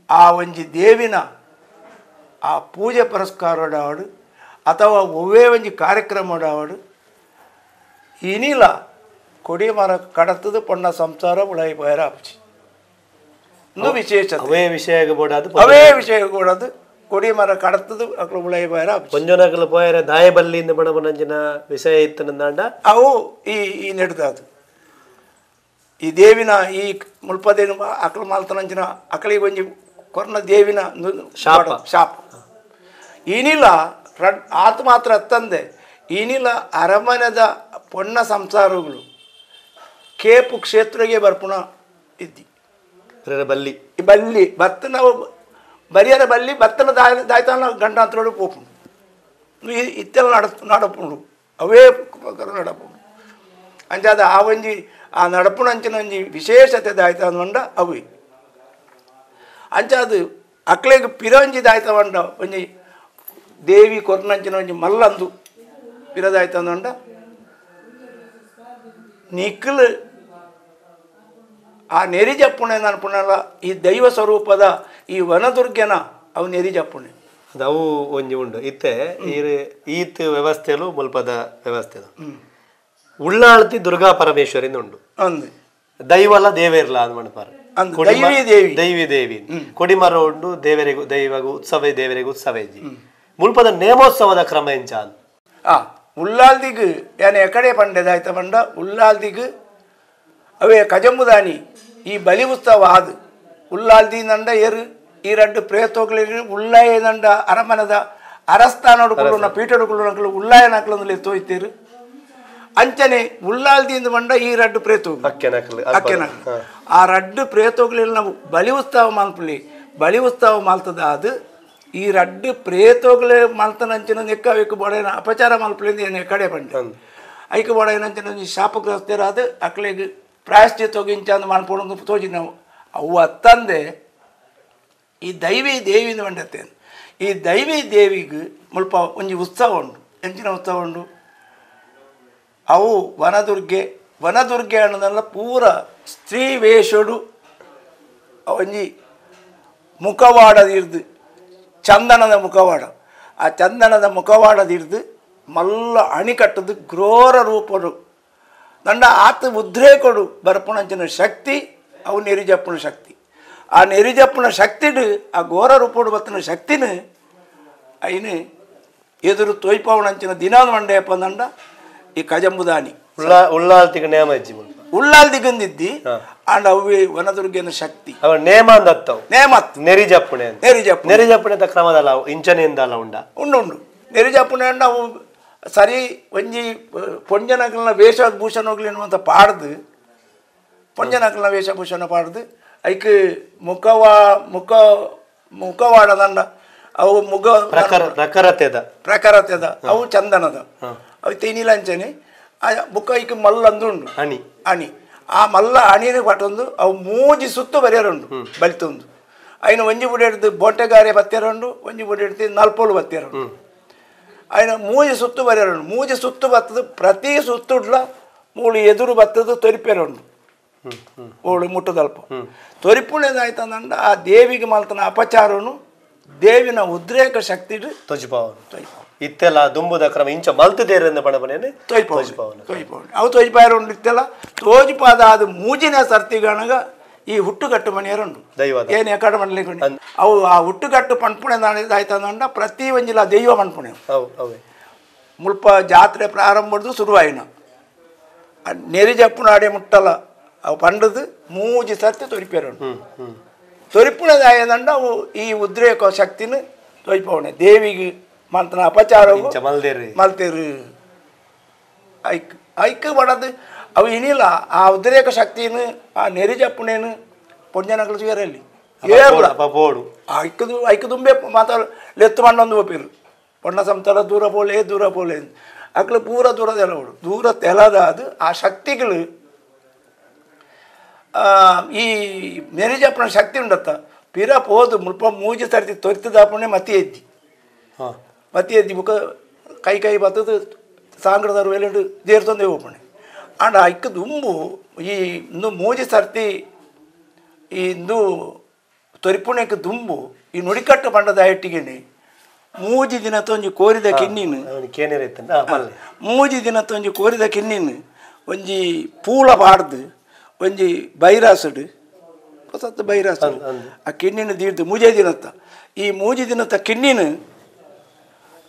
ಆ ಒಂಜಿ ದೇವಿನ ಆ ಪೂಜೆ ಪುರಸ್ಕಾರ ಓಡಾಡು ಅಥವಾ ಒವ್ವೇ ಒಂಜಿ ಕಾರ್ಯಕ್ರಮ ಓಡಾಡು ಇನಿಲ ಕೊಡಿ ಮರ ಕಡತದು ಪೊಣ್ಣ ಸಂಸಾರ ಉಳಾಯಿ ಪೋಯರ ಆಪುಚಿ ಇಂದು ವಿಶೇಷ ಅವೇ ವಿಷಯ ಕೂಡದು ಕೊಡಿ ಮರ ಕಡತದು ಅಕ್ಳು ಉಳಾಯಿ ಪೋಯರ ಕೊಂಜನಕಲು ಪೋಯರ ದಾಯಬಲ್ಲಿಂದ ಬಡಬನಂಜಿನ ವಿಷಯ ಇತ್ತನಂದಾಂಡ ಅವು ಈ ನೆಡ್ದಾದು ಈ ದೇವಿನ ಈ ಮುಲ್ಪದೇನು ಅಕಲು ಮಾಲ್ತನಂಚಿನ ಅಕಲಿಗೆ ಒಂಜಿ ಕೊರ್ನ ದೇವಿನ ಶಾಪ ಈನಿಲ ಆತ ಮಾತ್ರ ಅತ್ತಂದೆ ಈನಿಲ ಅರಮನೆದ ಪೊಣ್ಣ ಸಂಸಾರಗಳು ಕೇಪು ಕ್ಷೇತ್ರಗೆ ಬರ್ಪುಣ ಇದ್ದಿ ಬಲ್ಲಿ ಬಲ್ಲಿ ಭತ್ತನ ಬರಿಯರ ಬಲ್ಲಿ ಭತ್ತನ ದಾಯ್ತಾನ ಗಂಡಾಂತರೋಡು ಪೋಪುಂಡು ಇತ್ತೆಲ್ಲ ನಡಪುಂಡು ಅವೇ ನಡಪುಂಡು ಅಂಚಾದ ಆ ಒಂಜಿ ಆ ನಡಪುಣಂಚಿನ ಒಂಜಿ ವಿಶೇಷತೆ ದಾಯ್ತಾಂಡ ಅವು ಅಂಚಾದ ಅಕ್ಲೆಗೆ ಪಿರಂಜಿ ದಾಯ್ತವಂಡ ಒಂಜಿ ದೇವಿ ಕೊರ್ನಂಚಿನ ಒಂಜಿ ಮಲ್ಲಂದು ಪಿರದಾಯ್ತಂದ ನಿಖಲ್ ಆ ನೆರಿಜಪ್ಪುಣೆ ಅನ್ಪುಣಲ್ಲ ಈ ದೈವ ಸ್ವರೂಪದ ಈ ವನದುರ್ಗೆನ ಅವು ನೆರಿಜಪ್ಪುಣೆ ಅವು ಒಂಜಿ ಉಂಡು ಇತ್ತೆ ಈತ್ ವ್ಯವಸ್ಥೆಲು ಮುಲ್ಪದ ವ್ಯವಸ್ಥೆ ಉಳ್ಳಾಳ್ತಿ ದುರ್ಗಾ ಪರಮೇಶ್ವರಿಂದ ಉಂಡು ಅಂದ್ ದೈವಲ ದೇವೇರ್ಲ ಅಂದ್ ಮಣಪಾರ ದೈವಿ ದೇವಿ ಕೊಡಿಮರ ಉಂಡು ದೇವರಿಗೂ ದೈವಗೂ ಉತ್ಸವ ದೇವರಿಗೂ ಉತ್ಸವೇಜಿ ಮುಲ್ಪದ ನೇಮೋತ್ಸವದ ಕ್ರಮ ಎಂಚ ಉಳ್ಳಾಲ್ದಿಗ್ ಏನ್ ಎಕಡೆ ಪಂಡೆದಾಯ್ತ ಪಂಡ ಉಳ್ಳಾಲ್ದಿಗ್ ಅವೇ ಕಜಂಬುದಾನಿ ಈ ಬಲಿ ಉತ್ಸವ ಆದು ಉಳ್ಳಾಲ್ದಿಂದಂಡ ಏರು ಈ ರಡ್ಡು ಪ್ರೇತೋಗ್ಲಿಗೆ ಉಳ್ಳಾಯದಂಡ ಅರಮನದ ಅರಸ್ಥಾನೋಡುಕೊಳ್ಳೋಣ ಪೀಠೋಡುಕೊಳ್ಳೋಣ ಉಳ್ಳಾಯ ನಕಲಂದ್ರೆ ತೋಯ್ತೀರು ಅಂಚನೆ ಉಳ್ಳಾಲ್ದಿಂದ ಬಂಡ ಈ ರಡ್ಡು ಪ್ರೇತೋಗ್ಲಿ ಅಕ್ಕೆ ಆ ರಡ್ಡು ಪ್ರೇತೋಗ್ಲಿಲ್ಲ ನಾವು ಬಲಿ ಉತ್ಸವ ಮಾಲ್ಪಲಿ ಬಲಿ ಉತ್ಸವ ಮಾಲ್ತದ ಅದು ಈ ರಡ್ಡು ಪ್ರೇತೋಗ್ಲೆ ಮಾಲ್ತನಂಚಿನ ನೆಕ್ಕ ಅವಕ್ಕೆ ಬೋಡೇನ ಅಪಚಾರ ಮಾಲ್ಪಲಿಂದ ಏನು ಎಕಡೆ ಬಂಡೆ ಐಕೆ ಬೋಡೇನಂಚಿನ ಶಾಪಗ್ರಸ್ತೇರ ಅದು ಅಕ್ಲೆಗೆ ಪ್ರಾಯಶ್ಚಿತ್ತ ಹೋಗಿಂಚಂದು ಮಾಡ್ಕೊಂಡು ತೋಜಿ ನಾವು ಅವು ಅತ್ತಂದೆ ಈ ದೈವಿ ದೇವಿಂದ ಬಂಡತ್ತೆ ಈ ದೈವಿ ದೇವಿಗೆ ಮುಲ್ಪ ಒಂಜಿ ಉತ್ಸವ ಉಂಡು ಎಂಚಿನ ಉತ್ಸವ ಉಂಡು ಅವು ವನದುರ್ಗೆ ಅನ್ನೋದೆಲ್ಲ ಪೂರ ಸ್ತ್ರೀ ವೇಷಡು ಒಂಜಿ ಮುಖವಾಡದಿರ್ದು ಚಂದನದ ಮುಖವಾಡ ಆ ಚಂದನದ ಮುಖವಾಡದಿರ್ದು ಮಲ್ಲ ಅಣಿಕಟ್ಟದು ಘೋರ ರೂಪಡು ದಂಡ ಆತ ಮುದ್ರೆ ಕೊಡು ಬರ್ಪುಣಂಚಿನ ಶಕ್ತಿ ಅವು ನೆರಿಜಪ್ಪನ ಶಕ್ತಿ ಆ ನೆರಿಜಪ್ಪನ ಶಕ್ತಿಡು ಆ ಘೋರ ರೂಪಡು ಬತ್ತನ ಶಕ್ತಿನ ಅಯ್ಯನು ಎದುರು ತೋಯ್ಪವಣಂಚಿನ ದಿನಾದ ಮಂಡೆಯಪ್ಪ ಅಂದಂಡ ಈ ಕಜಂಬುದಾನಿ ಉಳ್ಳಾಲ್ತಿಗೆ ನೇಮ ಉಳ್ಳಾಲ್ದಿಗಂದಿದ್ದಿ ಅಂಡ್ ಅವು ವನದುರ್ಗೆನ ಶಕ್ತಿ ಅವ ನೇಮ ಅಂದತ್ತವು ನೇಮತ್ ನೆರಿಜಪ್ಪುಣೆ ನೆರಿಜಪ್ಪುಣೆ ಕ್ರಮದಲ್ಲ ಇಂಚನೆಯಿಂದಲ್ಲ ಉಂಡು ನೆರಿಜಪ್ಪುಣೆ ಅಂಡ ಅವು ಸರಿ ಒಂಜಿ ಪೊಂಜನಕಲ್ನ ವೇಷಭೂಷಣ ಹೋಗ್ಲಿ ಅನ್ನುವಂಥ ಪಾಡ್ದು ಪೊಂಜನಕಲ್ನ ವೇಷಭೂಷಣ ಪಾಡ್ದು ಐಕ್ ಮುಖವಾಡದಂಡ ಅವು ಪ್ರಖರತೆದ ಅವು ಚಂದನದ ಅವು ತಿನಿಲಂಚನೆ ಆ ಬುಕ್ಕ ಐಕ್ ಮಲ್ಲಂದುಂಡು ಅಣಿ ಆ ಮಲ್ಲ ಅಣಿನ ಪಟ್ಟೊಂದು ಅವು ಮೂಜಿ ಸುತ್ತು ಬರೆಯರುಂಡು ಬಲಿತೊಂದು ಅಯ್ನ ಒಂಜಿ ಬುಡಿ ಹಿಡ್ದು ಬೋಟೆಗಾರೆ ಬತ್ತೆರುಂಡು ಒಂಜಿ ಬುಡಿ ಹಿಡ್ದು ನಲ್ಪೋಲು ಬತ್ತೆರುಂಡು ಅಯ್ನ ಮೂಜಿ ಸುತ್ತು ಬರೆಯರುಂಡು ಮೂಜಿ ಸುತ್ತು ಬತ್ತದು ಪ್ರತಿ ಸುತ್ತುಡ್ಲ ಮೂಳು ಎದುರು ಬತ್ತದು ತೊರಿಪೆರುಂಡು ಓಳು ಮುಟ್ಟದಲ್ಪ ತೊರಿಪುಣೆದಾಯ್ತಂದಂಡ ಆ ದೇವಿಗೆ ಮಲ್ತನ ಅಪಚಾರನು ದೇವಿನ ಉದ್ರೇಕ ಶಕ್ತಿ ಇತ್ತೆಲ್ಲ ದುಂಬುದ ಕ್ರಮ ಇಂಚ ಮಲ್ತದೇರಿಂದ ಬಣಬನೇನೆ ಅವು ತೋಜಿಪಾಯರುಂಡು ಇತ್ತೆಲ್ಲ ತೋಜಿಪಾದ ಅದು ಮೂಜಿನ ಸರ್ತಿಗಣಗ ಈ ಹುಟ್ಟುಗಟ್ಟು ಮನೆಯರುಂಡು ಏನು ಎಕಡೆ ಮಣ್ಲಿಕ್ಕೆ ಅವು ಆ ಹುಟ್ಟುಗಟ್ಟು ಪಣ್ಪುಣೆ ಆಯ್ತಂದಂಡ ಪ್ರತಿ ಒಂಜಿಲ ದೈವ ಮಣ್ಪುಣೆ ಮುಲ್ಪ ಜಾತ್ರೆ ಪ್ರಾರಂಭದ್ದು ಶುರುವಾಯಿನ ನೆರಿಜಪ್ಪು ನಾಡೆ ಮುಟ್ಟಲ್ಲ ಅವು ಪಂಡದು ಮೂಜಿ ಸರ್ತಿ ತೊರಿಪೇರುಂಡು ತೊರಿಪುಣದಾಯದಂಡ ಅವು ಈ ಉದ್ರೇಕ ಶಕ್ತಿನ ತೊಯ್ಪವಣೆ ದೇವಿಗೆ ಮಂತ್ರನ ಅಪಚಾರವು ಮಲ್ತೇರು ಐಕ್ ಬಡದು ಅವು ಏನಿಲ್ಲ ಆ ಉದ್ರೇಕ ಶಕ್ತಿನ ಆ ನೆರಿಜಪ್ಪುಣೇನು ಪೊಂಜನಗಳು ಸೇರಲ್ಲಿ ಐಕ್ ದುಂಬೆ ಮಾತಾಡ ಲೆತ್ತು ಮಂಡೊಂದು ಒಪ್ಪಿರು ಪೊಣ್ಣ ಸಂತರ ದೂರ ಪೋಲೆ ಅಕ್ಳು ಪೂರ ದೂರ ತೆಲವಡು ದೂರ ತೆಲದ ಅದು ಆ ಶಕ್ತಿಗಳು ಈ ನೆರಿಜಪ್ಪನ ಶಕ್ತಿ ಉಂಡತ್ತ ಪಿರ ಪೋದು ಮುಲ್ಪ ಮೂಜಿ ಸರ್ತಿ ತೊರಿತದಾಪಣೆ ಮತಿ ಎದ್ದಿ ಬುಕ್ಕ ಕೈ ಬತ್ತದು ಸಾಂಗ್ರದವ್ರು ವೇಲೆಂಡು ದೇರ್ತೊಂದೇ ಓಪಣೆ ಅಂಡ್ ಐಕ್ ದುಂಬು ಈ ಇಂದು ಮೂಜಿ ಸರ್ತಿ ಈ ಇಂದು ತೊರಿಪುಣೆಗೆ ದುಂಬು ಈ ನುಡಿಕಟ್ಟು ಪಂಡದ ಎಟ್ಟಿಗೆನೆ ಮೂಜಿ ದಿನ ತೊಂಜಿ ಕೋರಿದ ಕಿನ್ನಿನು ಮೂಜಿ ದಿನ ತೊಂಜಿ ಕೋರಿದ ಕಿನ್ನಿನು ಒಂಜಿ ಪೂಳ ಪಾಡ್ದು ಒಂಜಿ ಬೈರಾಸುಡು ಹೊಸತ್ತು ಬೈರಾಸುಡು ಆ ಕಿಣ್ಣಿನ ದೀಡ್ದು ಮೂಜೆ ದಿನತ್ತ ಈ ಮೂಜಿ ದಿನತ್ತ ಕಿಣ್ಣಿನ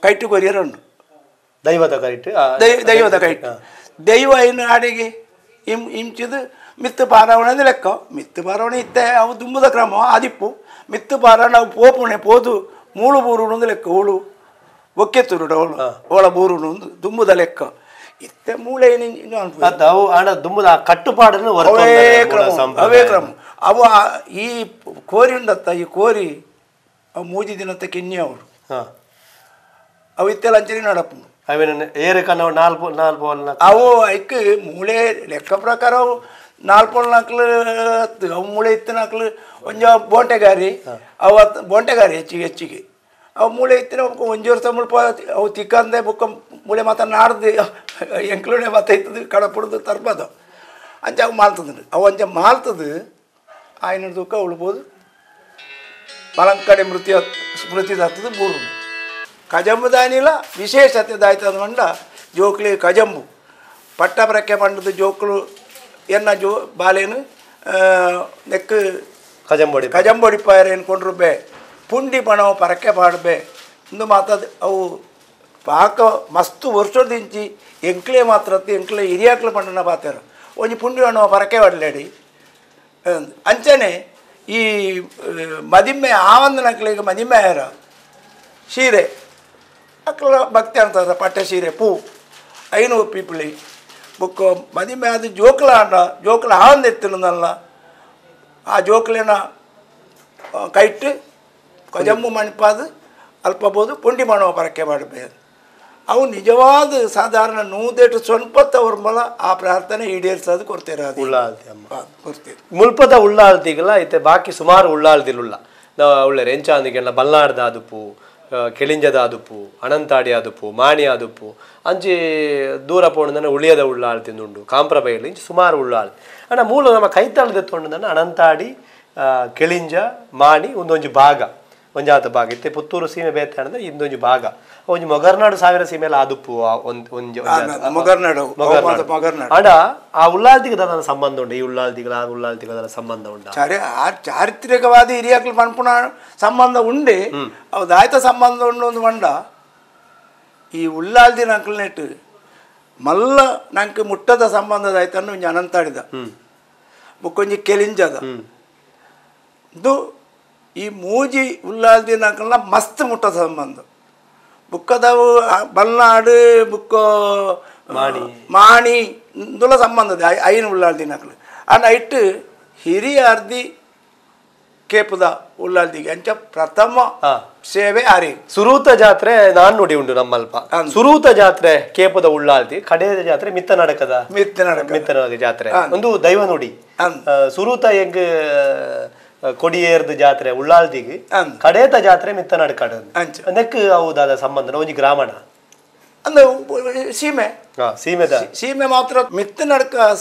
ಕೈಟು ಕೊರಿಯರುಂಡು ದೈವದ ಕೈಟು ದೈವ ಇನ್ನು ಆಡೆಗೆ ಇಂಚಿದು ಮಿತ್ತು ಪಾರಾವಣೆ ಅಂದ್ರೆ ಲೆಕ್ಕ ಮಿತ್ತು ಪಾರಾವಣೆ ಇತ್ತೆ ಅವು ದುಂಬುದ ಕ್ರಮ ಆದಿಪ್ಪು ಮಿತ್ತು ಪಾರಾವಣೆ ಅವು ಪೋಪುಣೆ ಪೋದು ಮೂಳು ಬೂರುಣೊಂದು ಲೆಕ್ಕ ಓಳು ಒಕ್ಕೆತ್ತುರುಡ ಅವಳು ಅವಳ ಬೂರುಣೊಂದು ದುಂಬುದ ಲೆಕ್ಕ ಇತ್ತೆ ಮೂಳೆ ಅವು ಹಣ ದುಂಬುದ ಕಟ್ಟುಪಾಡನ್ನು ಅವೇ ಕ್ರಮ ಅವು ಈ ಕೋರಿ ಉಂಡತ್ತ ಈ ಕೋರಿ ಅವು ಮೂಜಿ ದಿನತ್ತ ಕೆನ್ನಿ ಅವರು ಅವು ಇತ್ತೆಲ್ಲ ಅಂಚನೆ ನಡಪು ಅವು ಐಕ್ ಮೂಳೆ ಲೆಕ್ಕ ಪ್ರಕಾರ ಅವು 4-4 ಅವು ಮೂಳೆ ಇತ್ತಿನ ಹಾಕ್ಲು ಒಂಜ ಬೋಂಟೆಗಾರಿ ಅವು ಬೋಂಟೆಗಾರಿ ಹೆಚ್ಚಿಗೆ ಅವು ಮೂಳೆ ಇತ್ತಿನ ಒಂಜಿ ವರ್ಷ ಮುಲ್ಪ ಅವು ತಿಕ್ಕಂದೆ ಬುಕ್ಕ ಮೂಳೆ ಮಾತ್ರ ನಾಡ್ದು ಎಂಕ್ಲೂಡೆ ಮಾತ್ರ ಇತ್ತದು ಕಡಪುಡ್ದು ತರ್ಬೋದು ಅಂಚ ಅವು ಮಾಲ್ತದ ಅವು ಅಂಚ ಮಾಲ್ತದು ಆಯ್ನ ದುಃಖ ಉಳ್ಬೋದು ಪಲಂಕಡೆ ಸ್ಮೃತಿ ತತ್ತದು ಬೂರು ಕಜಂಬು ದಾನಿಲ ವಿಶೇಷತೆ ದಾಯ್ತದ ಮಂಡ ಜೋಕ್ಲಿ ಕಜಂಬು ಪಟ್ಟಬರಕ್ಕೆ ಮಂಡದ ಜೋಕ್ಲು ಎನ್ನ ಬಾಲೇನು ನೆಕ್ ಕಜಂಬೊಡಿ ಎನ್ಕೊಂಡ್ರು ಬೇ ಪುಂಡಿ ಪಣವು ಪರಕ್ಕೆ ಪಾಡ್ಬೇ ಇಂದು ಮಾತದ ಅವು ಪಾಕ ಮಸ್ತು ವರ್ಷದಿಂಚಿ ಎಂಕ್ಲೆ ಮಾತ್ರ ಎಂಕ್ಲೆ ಹಿರಿಯಾಕ್ಲು ಪಂಡನ ಪಾತಾರ ಒಂಜಿ ಪುಂಡಿ ಪಣವ ಪರಕ್ಕೆ ಪಾಡ್ಲೇಡಿ ಅಂಚನೆ ಈ ಮದಿಮೆ ಆವಂದನಕ್ಲಿಗೆ ಮದಿಮೆ ಯಾರ ಸೀರೆ ಅಕ್ಲ ಭಕ್ತಿ ಅಂತಂದ್ರೆ ಪಟ್ಟೆ ಸೀರೆ ಪೂ ಐನು ಪೀಪಳಿ ಬುಕ್ ಮದಿಮೆ ಅದು ಜೋಕ್ಲ ಆವಂದ ಎತ್ತಿನಲ್ಲ ಆ ಜೋಕ್ಲೇನ ಕೈಟ್ಟು ಕಜಂಬು ಮಣಿಪಾದು ಅಲ್ಪ ಬೋದು ಪುಂಡಿ ಮಾಡುವ ಪರಕ್ಕೆ ಮಾಡಬೇಕು ಅವು ನಿಜವಾದ ಸಾಧಾರಣ 100 ಸ್ವಲ್ಪತ್ತವ್ರ ಮಲ ಆ ಪ್ರಾರ್ಥನೆ ಈಡೇರಿಸೋದು ಕೊಡ್ತೇವೆ ಅದು ಕೊಡ್ತೇವೆ ಮುಲ್ಪದ ಉಳ್ಳಾಳ್ತಿಗಲ ಐತೆ ಬಾಕಿ ಸುಮಾರು ಉಳ್ಳಾಳ್ದಿಲ್ಲ ಒಳ್ಳೆ ರೆಂಚಾಂದಿಗೆಲ್ಲ ಬಲ್ನಾಡ್ದ ಆದುಪು ಕೆಳಿಂಜದ ಆದುಪು ಅನಂತಾಡಿ ಆದುಪು ಮಾಣಿ ಆದುಪು ಅಂಚಿ ದೂರ ಪೋಣದನ್ನ ಉಳಿಯದ ಉಳ್ಳಾಳ್ತಿಂದುಂಡು ಕಾಂಪ್ರಬೈಲಿ ಇಂಚು ಸುಮಾರು ಉಳ್ಳಾಳ್ತಿ ಅಣ್ಣ ಮೂಲ ನಮ್ಮ ಕೈತಾಳದೆತ್ತೊಂಡದನ್ನ ಅನಂತಾಡಿ ಕೆಳಿಂಜ ಮಾಣಿ ಒಂದೊಂಜು ಭಾಗ ಒಂಜಾತ ಭಾಗ ಇತ್ತೆ ಪುತ್ತೂರು ಸೀಮೆ ಬೇತೆ ಅಂದ್ರೆ ಇಂದೊಂಜು ಭಾಗ ಒಂಜಿ ಮೊಗರ್ನಾಡು ಸಾವಿರ ಸೀಮೆಲ್ಲ ಆದುಪ್ಪು ಅಡ ಆ ಉಳ್ಳಾಳ್ತಿಗೆ ಅದರ ಸಂಬಂಧ ಉಂಟು ಈ ಉಳ್ಳಾಳ್ತಿಗಳ ಆ ಉಳ್ಳಾಳ್ತಿಗೆ ಅದರ ಸಂಬಂಧ ಉಂಟು ಚಾರಿತ್ರಿಕವಾದ ಹಿರಿಯಾಕ್ಲು ಪನ್ಪುಣ ಸಂಬಂಧ ಉಂಡೆ ಅವು ದಾಯ್ತ ಸಂಬಂಧ ಉಂಡು ಒಂದು ಮಂಡ ಈ ಉಳ್ಳಾಳ್ದಿ ನಕ್ಲಿನೆಟ್ಟು ಮಲ್ಲ ನಂಗೆ ಮುಟ್ಟದ ಸಂಬಂಧದ ಆಯ್ತನ್ನು ಒಂಜಿ ಅನಂತಾಡಿದ ಬುಕ್ಕೊಂಜಿ ಕೆಲಿಂಜದ ಇದು ಈ ಮೂಜಿ ಉಳ್ಳಾಳ್ದಿ ನಕ್ಲ ಮಸ್ತ್ ಮುಟ್ಟದ ಸಂಬಂಧ ಬುಕ್ಕದವು ಬಲ್ನಾಡು ಬುಕ್ಕ ಮಾಣಿ ಇಂದುಲ ಸಂಬಂಧದ ಐನು ಉಳ್ಳಾಳ್ದಿ ನಕ್ಲು ಅನ್ನ ಇಟ್ಟು ಹಿರಿಯ ಅರ್ಧಿ ಕೇಪುದ ಉಳ್ಳಾಳ್ದಿಗೆ ಅಂಚ ಪ್ರಥಮ ಸೇವೆ ಆರಿ ಸುರೂತ ಜಾತ್ರೆ ನಾನು ನೋಡಿ ಉಂಟು ನಮ್ಮಲ್ಪ ಸುರೂತ ಜಾತ್ರೆ ಕೇಪದ ಉಳ್ಳಾಳ್ತಿ ಕಡೆಯ ಜಾತ್ರೆ ಮಿತ್ತನಡಕ ಜಾತ್ರೆ ಒಂದು ದೈವ ನುಡಿ ಸುರೂತ ಹೆಂಗ್ ಕೊಡಿಯೇರ್ದ ಜಾತ್ರೆ ಉಳ್ಳಾಳ್ದಿಗೆ ಕಡೇತ ಜಾತ್ರೆ ಮಿತ್ತನಡಕಡ ನೆಕ್ ಹೌದಾದ ಸಂಬಂಧ ಒಂಜಿ ಗ್ರಾಮಣ ಅಂದ್ರೆ ಸೀಮೆ ಮಾತ್ರ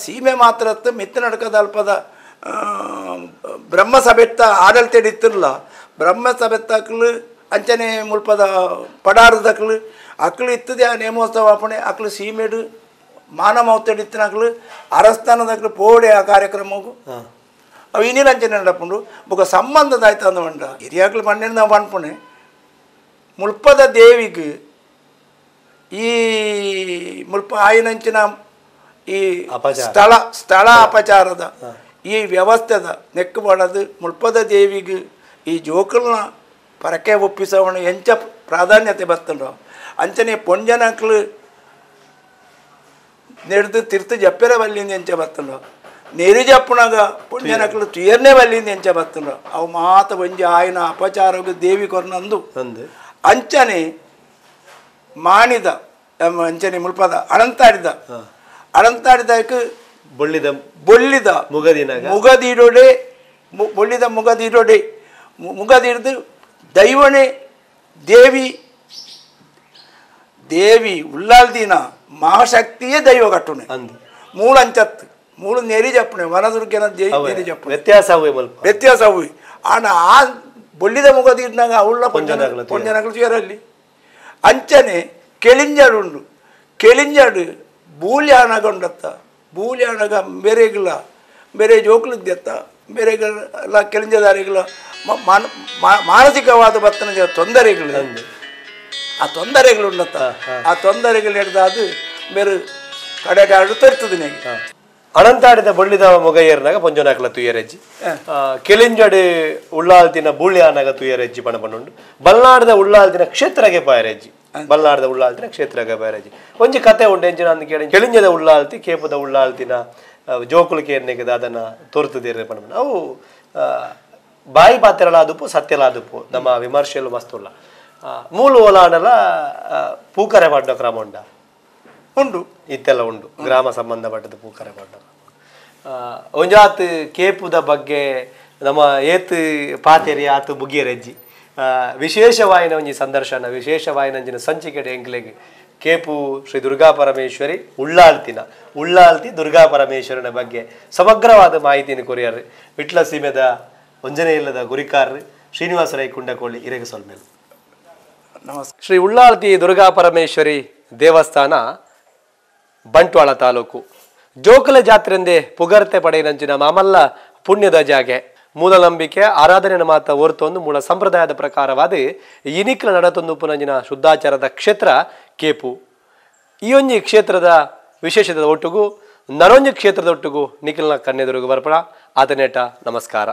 ಸೀಮೆ ಮಾತ್ರ ಮಿತ್ತನಡಕದ ಅಲ್ಪದ ಬ್ರಹ್ಮಸಭೆತ್ತ ಆಡಳಿತ ಇತ್ತಿರಲ್ಲ ಬ್ರಹ್ಮಸಭೆತ್ತಕ್ಲು ಅಂಚನೆ ಮುಲ್ಪದ ಪಡಾರದಕ್ಲು ಅಕ್ಲು ಇತ್ತದೆ ಆ ನೇಮೋತ್ಸವ ಅಪ್ಪಣೆ ಅಕ್ಲು ಸೀಮೆಡು ಮಾನಮೌತಡ್ ಇತ್ತಿನಕ್ಲು ಅರಸ್ಥಾನದಕ್ಲು ಪೋಡೆ ಆ ಕಾರ್ಯಕ್ರಮಗೂ ಅವು ಇನ್ನೇನು ಅಂಚನೆ ನಡಪುಂಡು ಬೊಕ ಸಂಬಂಧದ ಆಯ್ತು ಅಂದ ಮಂಡ ಹಿರಿಯಾಕ್ಲು ಪಂಡಿನ ನಾವು ಪನ್ಪುಣೆ ಮುಲ್ಪದ ದೇವಿಗೆ ಈ ಮುಲ್ಪ ಆಯಿನಂಚಿನ ಈ ಸ್ಥಳ ಅಪಚಾರದ ಈ ವ್ಯವಸ್ಥೆದ ನೆಕ್ಕು ಮಾಡೋದು ಮುಲ್ಪದ ದೇವಿಗೆ ಈ ಜೋಕಲ್ನ ಪರಕೆ ಒಪ್ಪಿಸೋಣ ಎಂಚ ಪ್ರಾಧಾನ್ಯತೆ ಬರ್ತಂಡು ಅಂಚನೆ ಪೊಂಜನಕ್ಲು ನೆಡ್ದು ತಿರ್ತು ಜಪ್ಪೆರ ಬಲ್ಲಿಂದ ಎಂಚ ಬರ್ತಂಡು ನೆರಿ ಜಪ್ಪುನಾಗ ಪೊಂಜನಕ್ಲು ತುಯರ್ನೇ ಬಲ್ಲಿಂದ ಎಂಚ ಬರ್ತಂಡು ಅವು ಮಾತ ಒಂಜಿ ಆಯ್ನ ಅಪಚಾರಗೂ ದೇವಿ ಕೊರ್ನಂದು ಅಂಚನೆ ಮಾಣಿದ ಅಂಚನೆ ಮುಲ್ಪದ ಅಳಂತಾಡಿದಕ್ಕೆ ಬೊಳ್ಳಿದ ಮುಗದಿಡೊಡೆ ಬೊಳ್ಳಿದ ಮುಗದಿಡ್ದು ದೈವಣೆ ದೇವಿ ಉಳ್ಳಾಳ್ದಿನ ಮಹಾಶಕ್ತಿಯೇ ದೈವ ಕಟ್ಟುಣೆ ಮೂಳಂಚತ್ತು ಮೂಳು ನೆರಿ ಜಪ್ಪಣೆ ವನದುರ್ಗನ ನೆರಿ ಜಪ್ಪಣೆ ವ್ಯತ್ಯಾಸ ಅವು ಆನ ಆ ಬೊಳ್ಳಿದ ಮುಗದಿಡ್ನಾಗ ಅವಳ ಪೊಂಜನಗಳು ಸೇರಲ್ಲಿ ಅಂಚನೆ ಕೆಳಿಂಜಾಡು ಬೂಲ್ಯಾನಗೊಂಡತ್ತ ಬೂಲ್ಯಾನಗ ಬೇರೆ ಜೋಕ್ಲದ್ದೆತ್ತ ಬೇರೆಗಳ ಕೆಳಿಂಜದಾರಿಗಳ ಮಾನಸಿಕವಾದ ಬರ್ತನ ತೊಂದರೆಗಳು ಆ ತೊಂದರೆಗಳು ಉಂಡತ್ತ ಆ ತೊಂದರೆಗಳು ಹಿಡ್ದು ಅದು ಬೇರೆ ಕಡೆಗಾಡು ತರ್ತದೆ ನನಗೆ ಅನಂತಾಡಿದ ಬೊಳ್ಳಿದ ಮೊಗಯ್ಯರ್ನಾಗ ಪೊಂಜೊನಾಕಲ ತುಯ್ಯರೆಜ್ಜಿ ಕೆಳಿಂಜಡು ಉಳ್ಳಾಲ್ತಿನ ಬೂಳ್ಯಾನಾಗ ತುಯ್ಯರೆಜ್ಜಿ ಪಣಪಣ್ಣುಂಡು ಬಲ್ನಾಡದ ಉಳ್ಳಾಲ್ತಿನ ಕ್ಷೇತ್ರಗೆ ಪಾಯರೆಜ್ಜಿ ಬಲ್ನಾಡದ ಉಳ್ಳಾಲ್ತಿನ ಕ್ಷೇತ್ರಗೆ ಪಾಯರೆಜ್ಜಿ ಒಂಜಿ ಕತೆ ಉಂಡು ಎಂಚಿನ ಅಂದ್ ಕೇಳಿ ಕೆಳಿಂಜದ ಉಳ್ಳಾಲ್ತಿ ಕೇಪದ ಉಳ್ಳಾಲ್ತಿನ ಜೋಕುಲಿಕೆ ಎನ್ನೆಗದ ಅದನ್ನ ತೋರ್ತದೇರೆ ಪಣಪಣ್ಣ ಅವು ಬಾಯಿ ಪಾತ್ರಲಾದುಪ್ಪು ಸತ್ಯಲಾದುಪ್ಪು ನಮ್ಮ ವಿಮರ್ಶೆಲು ಮಸ್ತುಲ್ಲ ಮೂಲ ಓಲಾಡಲ ಪೂಕರೆ ಪಡ್ಡ ಕ್ರಮ ಉಂಡ ಉಂಡು ಇತ್ತೆಲ್ಲ ಉಂಡು ಗ್ರಾಮ ಸಂಬಂಧಪಟ್ಟದ ಪೂಕರೆ ಪಡ್ಡ ಒಂಜಾತ್ ಕೇಪುದ ಬಗ್ಗೆ ನಮ್ಮ ಏತ್ ಪಾತೆರಿ ಆತು ಬುಗಿಯರೆಜ್ಜಿ ವಿಶೇಷವಾಯಿನ ಒಂಜಿ ಸಂದರ್ಶನ ವಿಶೇಷವಾಯಿನಂಜಿನ ಸಂಚಿಕೆಡೆ ಎಂಕ್ಲೆಗೆ ಕೇಪು ಶ್ರೀ ದುರ್ಗಾ ಪರಮೇಶ್ವರಿ ಉಳ್ಳಾಲ್ತಿ ದುರ್ಗಾ ಪರಮೇಶ್ವರನ ಬಗ್ಗೆ ಸಮಗ್ರವಾದ ಮಾಹಿತಿಯನ್ನು ಕೊರಿಯಾರು ವಿಟ್ಲ ಸೀಮೆದ ಒಂಜನೆ ಇಲ್ಲದ ಗುರಿಕಾರ್ ಶ್ರೀನಿವಾಸ ರೈ ಕುಂಡಕೋಳಿ ಇರೆಗೆ ಸೊಲ್ಮೇಲು ಶ್ರೀ ಉಳ್ಳಾಲ್ತಿ ದುರ್ಗಾ ಪರಮೇಶ್ವರಿ ದೇವಸ್ಥಾನ ಬಂಟ್ವಾಳ ತಾಲೂಕು ಜೋಕುಲ ಜಾತ್ರೆಂದೇ ಪುಗರ್ತೆ ಪಡೆಯನಂಚಿನ ಮಾಮಲ್ಲ ಪುಣ್ಯದ ಜಾಗೆ ಮೂಲ ನಂಬಿಕೆ ಆರಾಧನೆಯ ಮಾತ ಹೊರತೊಂದು ಮೂಲ ಸಂಪ್ರದಾಯದ ಪ್ರಕಾರವಾದ ಇನಿಕ್ಲ ನಡತೊಂದು ಪುನಂಜಿನ ಶುದ್ಧಾಚಾರದ ಕ್ಷೇತ್ರ ಕೇಪು ಈ ಒಂಜಿ ಕ್ಷೇತ್ರದ ವಿಶೇಷದ ಒಟ್ಟಿಗೂ ನರೊಂಜಿ ಕ್ಷೇತ್ರದ ಒಟ್ಟಿಗೂ ನಿಖಿಲ್ನ ಕನ್ನೆದುರುಗು ಬರ್ಪಡ ಆತನೇಟ ನಮಸ್ಕಾರ.